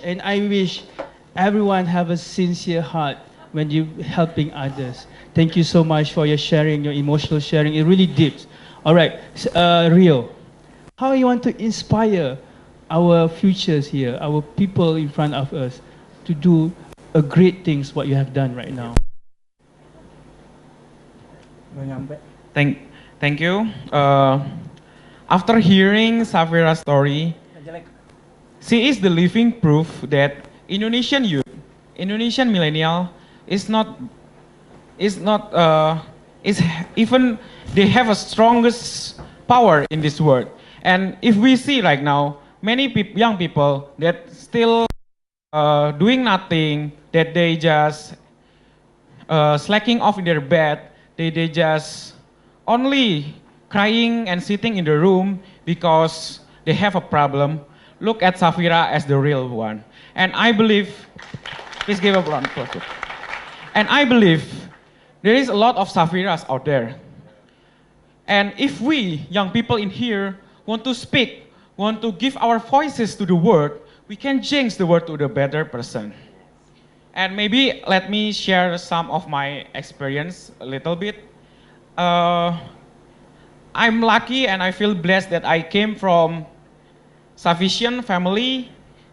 everyone have a sincere heart when you helping others. Thank you so much for your sharing, your emotional sharing. It really deep. All right, Rio, how you want to inspire our futures here, our people in front of us, to do a great things what you have done right now? Thank you. After hearing Safhira's story, she is the living proof that Indonesian youth, Indonesian millennial, even they have a strongest power in this world. And if we see right now, many young people that still doing nothing, that they just slacking off in their bed, they just only crying and sitting in the room because they have a problem. Look at Safhira as the real one. And I believe, please give a round of applause. And I believe there is a lot of Safhiras out there. And if we, young people in here, want to speak, want to give our voices to the world, we can change the world to the better person. And maybe let me share some of my experience a little bit. I'm lucky and I feel blessed that I came from sufficient family.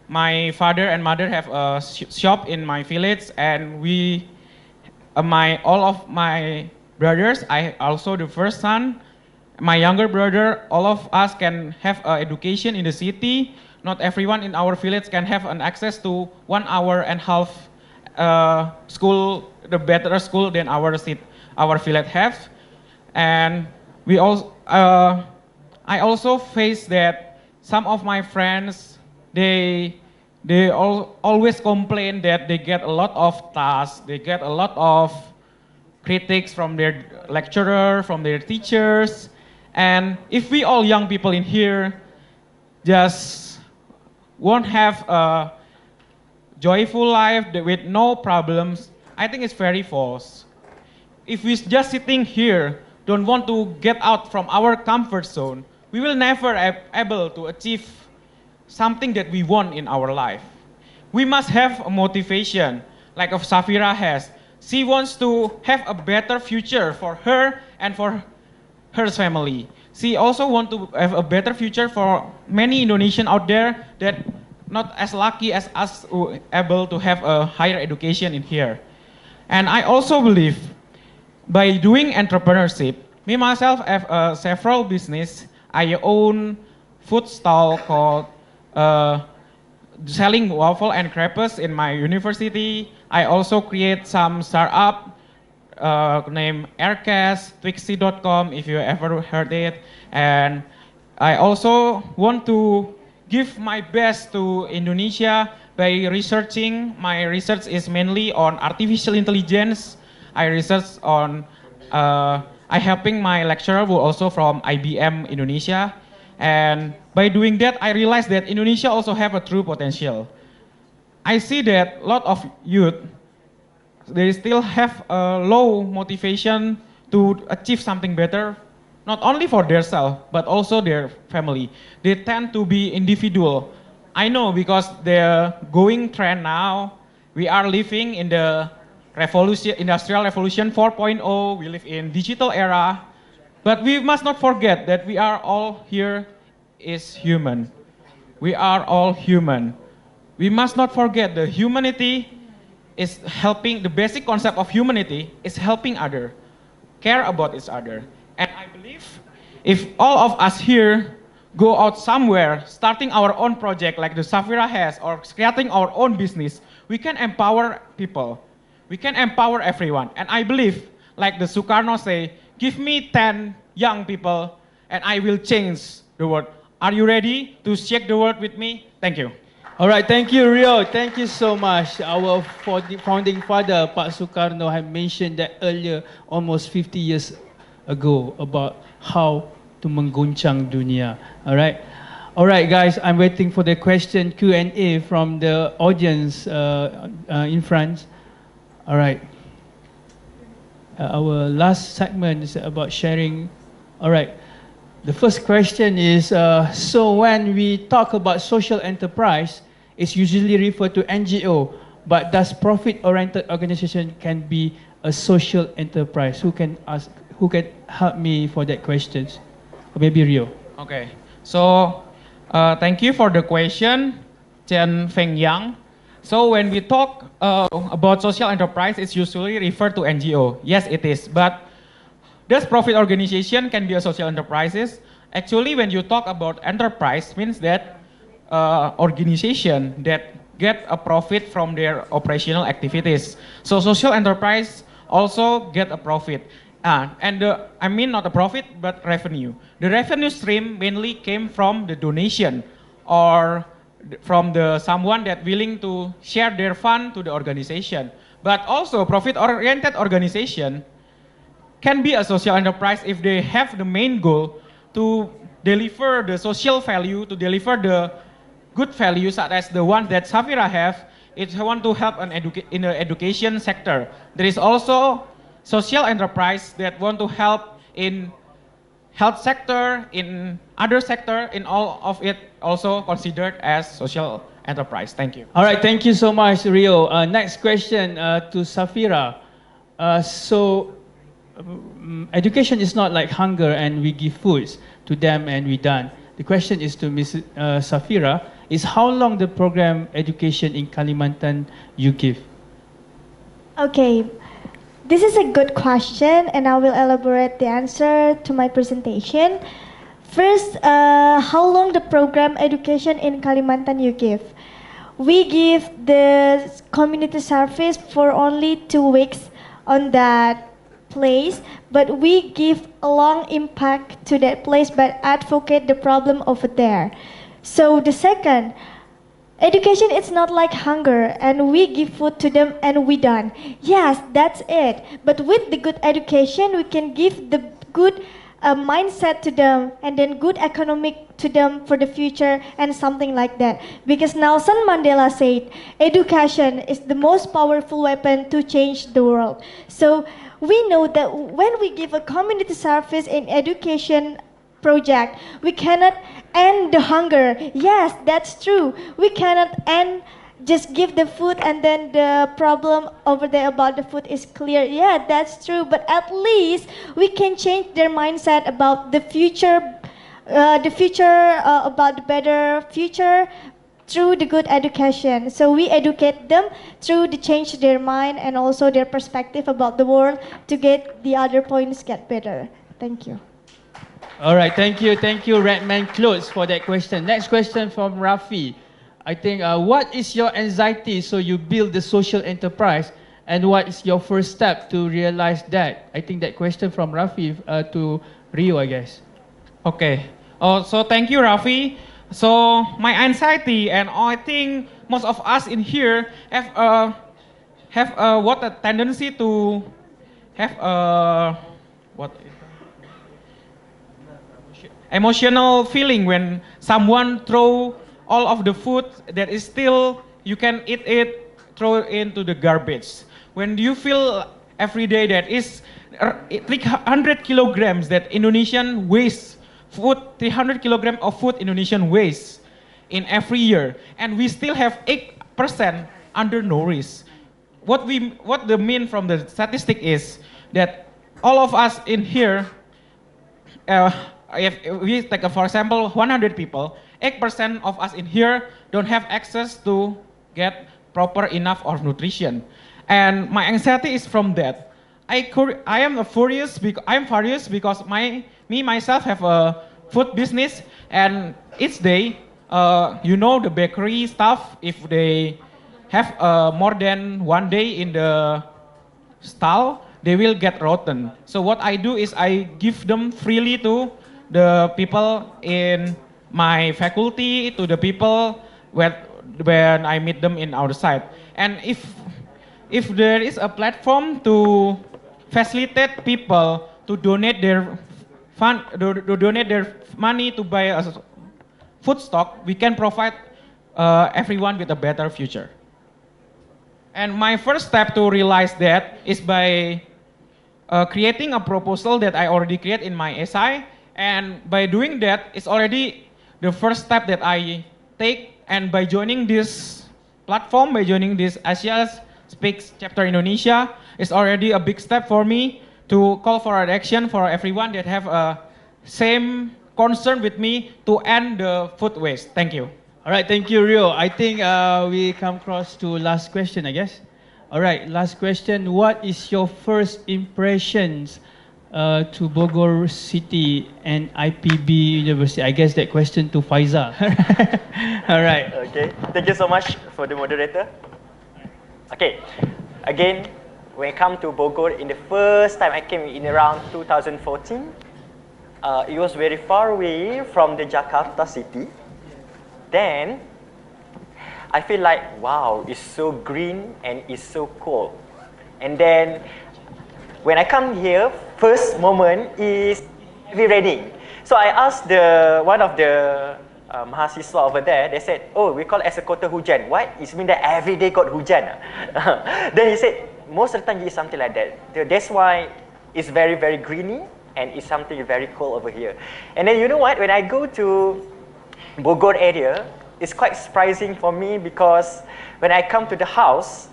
My father and mother have a shop in my village, and all of my brothers, I also the first son. My younger brother, all of us can have education in the city. Not everyone in our village can have an access to 1.5 hours school, the better school than our village have. And I also face that some of my friends, they always complain that they get a lot of tasks, they get a lot of critics from their lecturer, from their teachers, And if we all young people in here just won't have a joyful life with no problems, I think it's very false. If we just sitting here, don't want to get out from our comfort zone, we will never able to achieve something that we want in our life. We must have a motivation, like of Safhira has. She wants to have a better future for her and for her family. She also wants to have a better future for many Indonesians out there that not as lucky as us who able to have a higher education in here. And I also believe by doing entrepreneurship, me myself have several business. I own food stall called selling waffle and crepes in my university. I also create some startup named Aircast, Twixy.com, if you ever heard it. And I also want to give my best to Indonesia by researching. My research is mainly on artificial intelligence. I research on, I helping my lecturer who also from IBM Indonesia. And by doing that, I realized that Indonesia also have a true potential. I see that a lot of youth, they still have a low motivation to achieve something better, not only for themselves, but also their family. They tend to be individual. I know because the going trend now, we are living in the revolution, industrial revolution 4.0, we live in digital era, but we must not forget that we are all here is human. We are all human. We must not forget the humanity is helping, the basic concept of humanity is helping other, care about each other. And I believe if all of us here go out somewhere, starting our own project like the Safhira has, or creating our own business, we can empower people. We can empower everyone. And I believe, like the Sukarno say, give me 10 young people and I will change the world. Are you ready to shake the world with me? Thank you. All right, thank you, Rio. Thank you so much. Our founding father, Pak Sukarno, had mentioned that earlier, almost 50 years ago, about how to mengguncang dunia. All right, guys. I'm waiting for the question Q&A from the audience in France. All right. Our last segment is about sharing. All right. The first question is, so when we talk about social enterprise, it's usually referred to NGO, but does profit-oriented organization can be a social enterprise? Who can help me for that question? Or maybe Rio. Okay, so thank you for the question, Chen Feng Yang. So when we talk about social enterprise, it's usually referred to NGO. Yes, it is, but does profit organization can be a social enterprises? Actually, when you talk about enterprise, means that organization that get a profit from their operational activities. So social enterprise also get a profit. I mean not a profit, but revenue. The revenue stream mainly came from the donation or from the someone that willing to share their fund to the organization. But also profit-oriented organization can be a social enterprise if they have the main goal to deliver the social value, to deliver the good values such as the one that Safhira have. It's want to help in the education sector. There is also social enterprise that want to help in health sector, in other sector, in all of it also considered as social enterprise. Thank you. All right, thank you so much, Rio. Next question to Safhira. Education is not like hunger and we give foods to them and we done. The question is to Ms. Safhira, is how long the program education in Kalimantan you give? Okay, this is a good question and I will elaborate the answer to my presentation. First, how long the program education in Kalimantan you give? We give the community service for only 2 weeks on that place, but we give a long impact to that place but advocate the problem over there. So the second, education is not like hunger and we give food to them and we done. Yes, that's it. But with the good education, we can give the good a mindset to them, and then good economic to them for the future, and something like that. Because Nelson Mandela said, education is the most powerful weapon to change the world. So we know that when we give a community service in education project, we cannot end the hunger. Yes, that's true. We cannot end just give the food and then the problem over there about the food is clear. Yeah, that's true. But at least we can change their mindset about the future, about the better future through the good education. So we educate them through the change their mind and also their perspective about the world to get the other points get better. Thank you. All right, thank you, Redman Clothes, for that question. Next question from Rafi. I think, what is your anxiety so you build the social enterprise, and what is your first step to realize that? I think that question from Rafi to Rio, I guess. Okay. Oh, so thank you, Rafi. So my anxiety, and I think most of us in here have what a tendency to have what emotional feeling when someone throw all of the food that is still you can eat it, throw it into the garbage. When you feel every day that is 300 kilograms that Indonesian waste food, 300 kilograms of food Indonesian waste in every year, and we still have 8% undernourished. What the mean from the statistic is that all of us in here, if we take for example 100 people, 8% of us in here don't have access to get proper enough of nutrition, and my anxiety is from that. I am furious because myself have a food business, and each day, the bakery stuff, if they have more than one day in the stall, they will get rotten. So what I do is I give them freely to the people in my faculty, to the people when I meet them in our site. And if there is a platform to facilitate people to donate their donate their money to buy a food stock, we can provide everyone with a better future. And my first step to realize that is by creating a proposal that I already create in my SI, and by doing that, it's already the first step that I take. And by joining this platform, by joining this Asia Speaks Chapter Indonesia, it's already a big step for me to call for an action for everyone that have a same concern with me to end the food waste. Thank you. All right, thank you, Rio. I think we come across to last question, I guess. All right, last question. What is your first impressions to Bogor City and IPB University? I guess that question to Faisal. All right. Okay, thank you so much for the moderator. Okay, again, when I come to Bogor, in the first time I came in around 2014, it was very far away from the Jakarta city. Then, I feel like, wow, it's so green and it's so cold. And then, when I come here, first moment is heavy raining. So I asked one of the mahasiswa over there. They said, "Oh, we call it as a kota hujan." What? It means that every day got hujan. Then he said, most of the time it's something like that. That's why it's very, very greeny and it's something very cold over here. And then you know what? When I go to Bogor area, it's quite surprising for me because when I come to the house,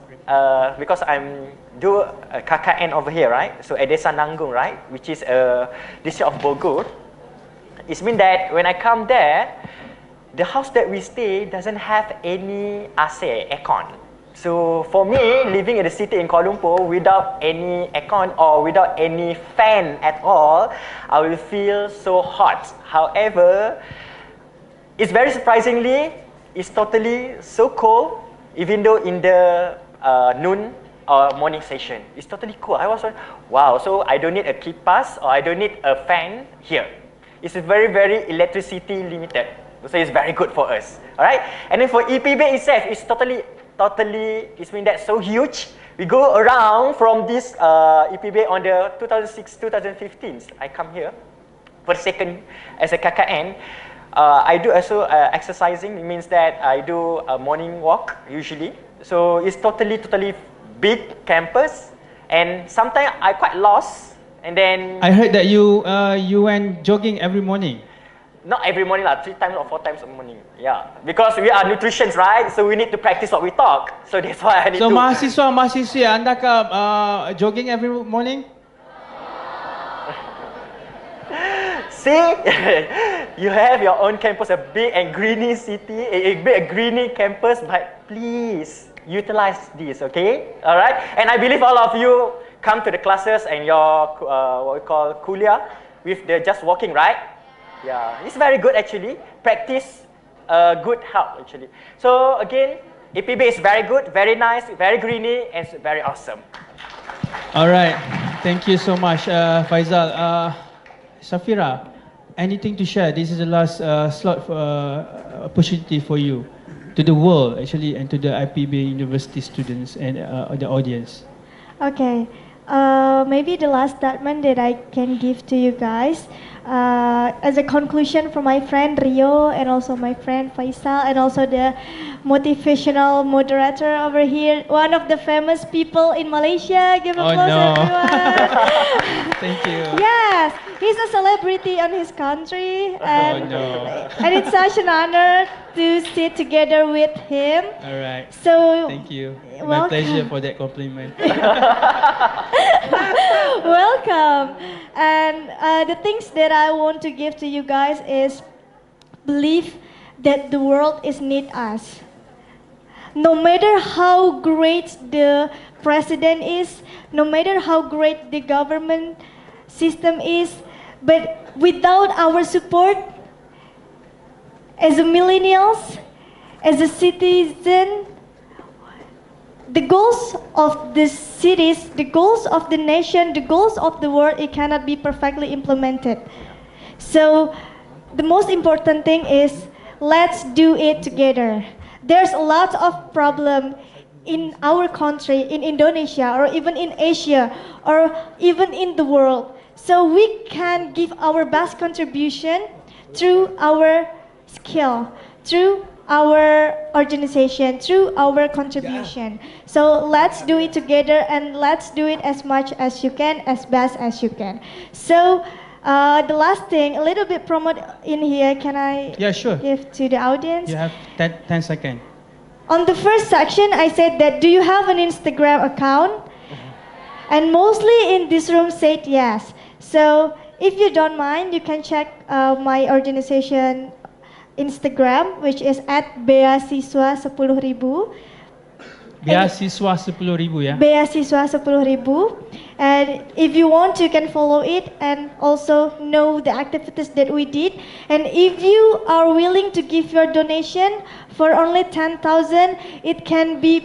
because I'm do a KKN over here, right? So at Desa Nanggung, right? Which is a district of Bogor. It means that when I come there, the house that we stay doesn't have any AC, aircon. So for me, living in the city in Kuala Lumpur without any aircon or without any fan at all, I will feel so hot. However, it's very surprisingly, it's totally so cold, even though in the noon or morning session, it's totally cool. I was like, wow, so I don't need a kipas or I don't need a fan here. It's very, very electricity limited. So it's very good for us, all right? And then for EPB itself, it's totally, it means that's so huge. We go around from this EPB on the 2006, 2015, I come here. per second as a KKN. I do also exercising. It means that I do a morning walk usually. So it's totally big campus, and sometimes I quite lost. And then I heard that you went jogging every morning. not every morning, 3 times or 4 times a morning. Yeah, because we are nutritionists, right? So we need to practice what we talk. So that's why I need So to. mahasiswa anda jogging every morning? See, you have your own campus, a big and greeny city, a big greeny campus, but please utilize this, okay? All right? And I believe all of you come to the classes and your, what we call kuliah, with the just walking, right? Yeah, it's very good actually. Practice good health actually. So again, EPB is very good, very nice, very greeny, and very awesome. All right. Thank you so much, Faisal. Safhira, anything to share? This is the last slot for opportunity for you, to the world actually, and to the IPB University students and the audience. Okay, maybe the last statement that I can give to you guys as a conclusion from my friend Rio and also my friend Faisal and also the motivational moderator over here, one of the famous people in Malaysia. Give applause, everyone. Thank you. Yes, he's a celebrity on his country, and, and it's such an honor to sit together with him. All right. So Thank you. My welcome. pleasure for that compliment. Welcome. And the things that I want to give to you guys is believe that the world is need us. No matter how great the president is, no matter how great the government system is, but without our support, as a millennials, as a citizen, the goals of the cities, the goals of the nation, the goals of the world, it cannot be perfectly implemented. So the most important thing is let's do it together. There's a lot of problem in our country, in Indonesia, or even in Asia, or even in the world. So we can give our best contribution through our skill, through our organization, through our contribution. So let's do it together, and let's do it as much as you can, as best as you can. So the last thing, a little bit promote in here, can I give to the audience? You have 10 seconds. On the first section, I said that, do you have an Instagram account? And mostly in this room said yes. So if you don't mind, you can check my organization Instagram, which is @beasiswa 10.000. Beasiswa 10.000 ya. Beasiswa 10.000. And if you want, you can follow it and also know the activities that we did. And if you are willing to give your donation for only 10,000, it can be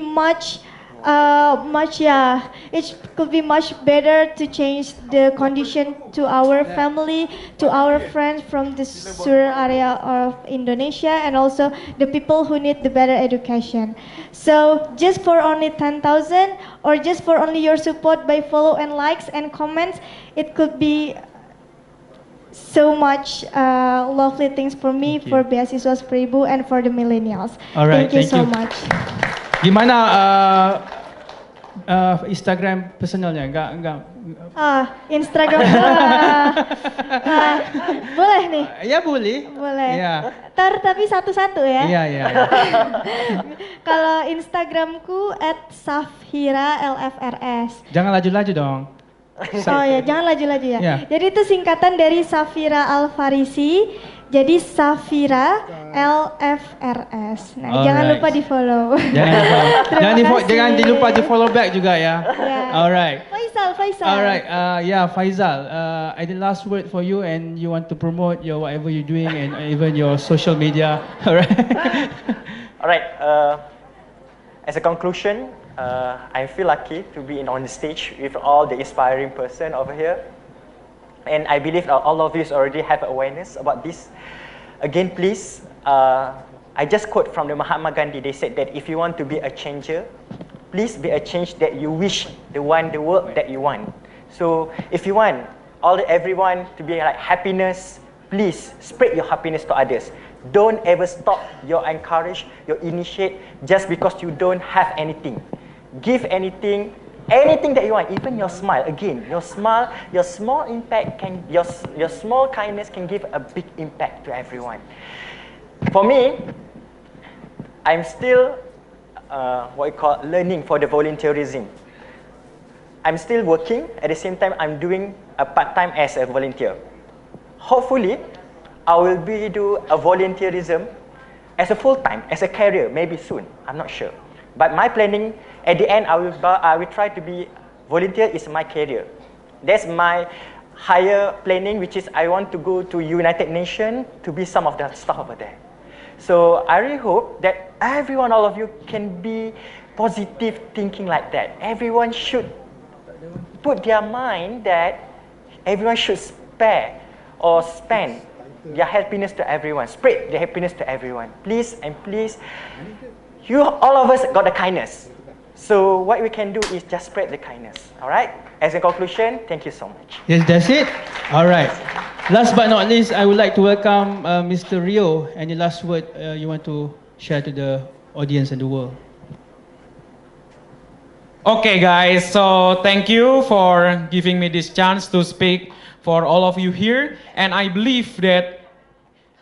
it could be much better to change the condition to our family, to our friends from the rural area of Indonesia, and also the people who need the better education. So just for only 10,000, or just for only your support by follow and likes and comments, it could be so much lovely things for me, for Beasiswa 10.000 and for the millennials. All right, thank you so much. Gimana Instagram personalnya? Enggak. Instagram boleh nih? Ya boleh. Boleh. Ya. Tapi satu-satu ya. Iya. Kalau Instagramku @Safhira LFRS. Jangan laju-laju dong. Oh ya, jangan laju-laju ya. Ya. Jadi itu singkatan dari Safhira Alfarisi. Jadi Safhira LFRS. Nah, jangan lupa di follow. Jangan lupa di follow back juga ya. Yeah. Alright. Faisal. Alright. Faisal. Any last word for you, and you want to promote your whatever you're doing and even your social media. Alright. Alright. As a conclusion, I feel lucky to be on the stage with all the inspiring person over here. And I believe all of you already have awareness about this. Again, please, I just quote from the Mahatma Gandhi. They said that if you want to be a changer, please be a change that you wish, the world that you want. So if you want everyone to be like happiness. Please spread your happiness to others. Don't ever stop your encourage, your initiate just because you don't have anything. Give anything that you want, even your smile. Again, your smile, your small impact can, your small kindness can give a big impact to everyone. For me, I'm still learning for the volunteerism. I'm still working, at the same time I'm doing a part-time as a volunteer. Hopefully, I will do a volunteerism as a full-time, as a career, maybe soon, I'm not sure. But my planning, at the end, I will try to be, volunteer is my career. That's my higher planning, which is I want to go to United Nations to be some of the stuff over there. So I really hope that everyone, all of you, can be positive thinking like that. Everyone should put their mind that everyone should spare or spend their happiness to everyone. Spread their happiness to everyone. Please and please, you, all of us got the kindness. So what we can do is just spread the kindness. All right? As a conclusion, thank you so much. Yes, that's it. All right. Last but not least, I would like to welcome Mr. Rio. Any last word you want to share to the audience and the world? Okay, guys. So thank you for giving me this chance to speak for all of you here. And I believe that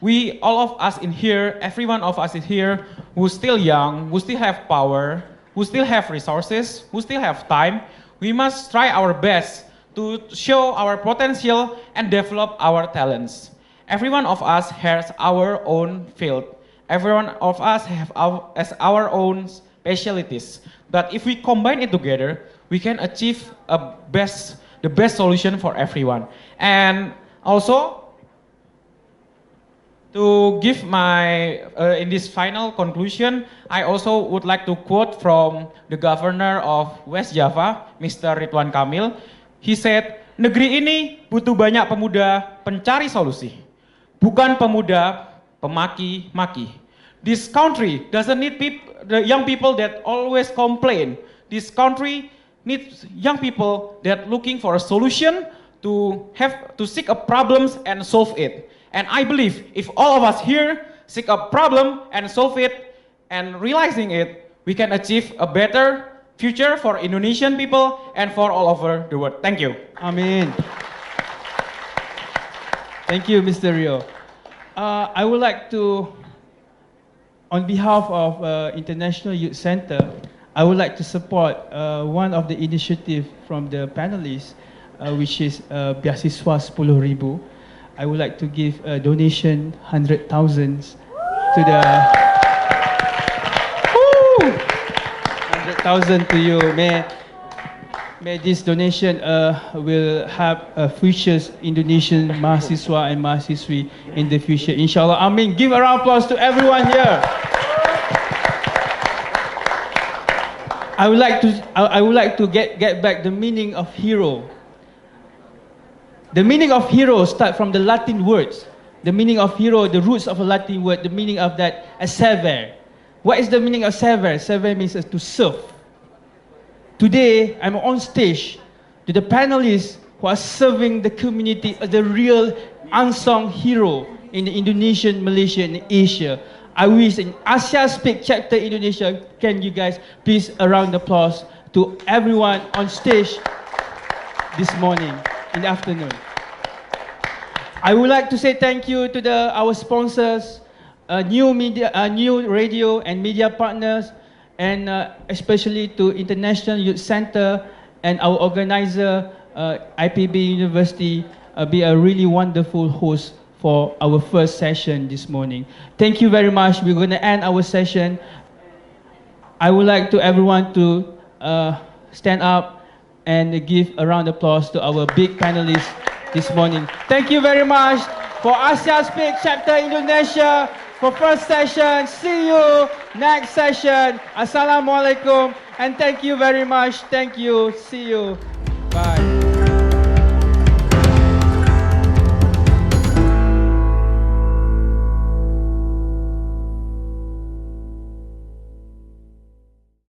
we, all of us in here, every one of us in here, who's still young, who still have power, who still have resources, who still have time, we must try our best to show our potential and develop our talents. Every one of us has our own field. Every one of us has our own specialties. But if we combine it together, we can achieve the best solution for everyone. And also, to give my, in this final conclusion, I also would like to quote from the governor of West Java, Mr. Ridwan Kamil. He said, negeri ini butuh banyak pemuda pencari solusi, bukan pemuda pemaki-maki. This country doesn't need the young people that always complain. This country needs young people that looking for a solution to seek a problems and solve it. And I believe if all of us here seek a problem and solve it and realizing it, we can achieve a better future for Indonesian people and for all over the world. Thank you. Amen. Thank you, Mr. Rio. I would like to, on behalf of International Youth Center, I would like to support one of the initiatives from the panelists, which is Beasiswa 10,000. I would like to give a donation 100,000 to the 100,000 to you. May this donation will have futures Indonesian mahasiswa and mahasiswi in the future. Inshallah. Amin. Give a round of applause to everyone here. I would like to get back the meaning of hero. The meaning of hero starts from the Latin words. The meaning of hero, the roots of a Latin word, the meaning of that, a server. What is the meaning of server? Server means to serve. Today, I'm on stage to the panelists who are serving the community as the real unsung hero in the Indonesian, Malaysia, and Asia. I wish in Asia Speak Chapter Indonesia, can you guys please a round of applause to everyone on stage this morning, in the afternoon. I would like to say thank you to our sponsors, new radio and media partners, and especially to International Youth Center and our organizer, IPB University, be a really wonderful host for our first session this morning. Thank you very much. We're going to end our session. I would like to everyone to stand up and give a round of applause to our big panelists this morning. Thank you very much for Asia Speak Chapter Indonesia for first session. See you next session. Assalamualaikum and thank you very much. Thank you. See you. Bye.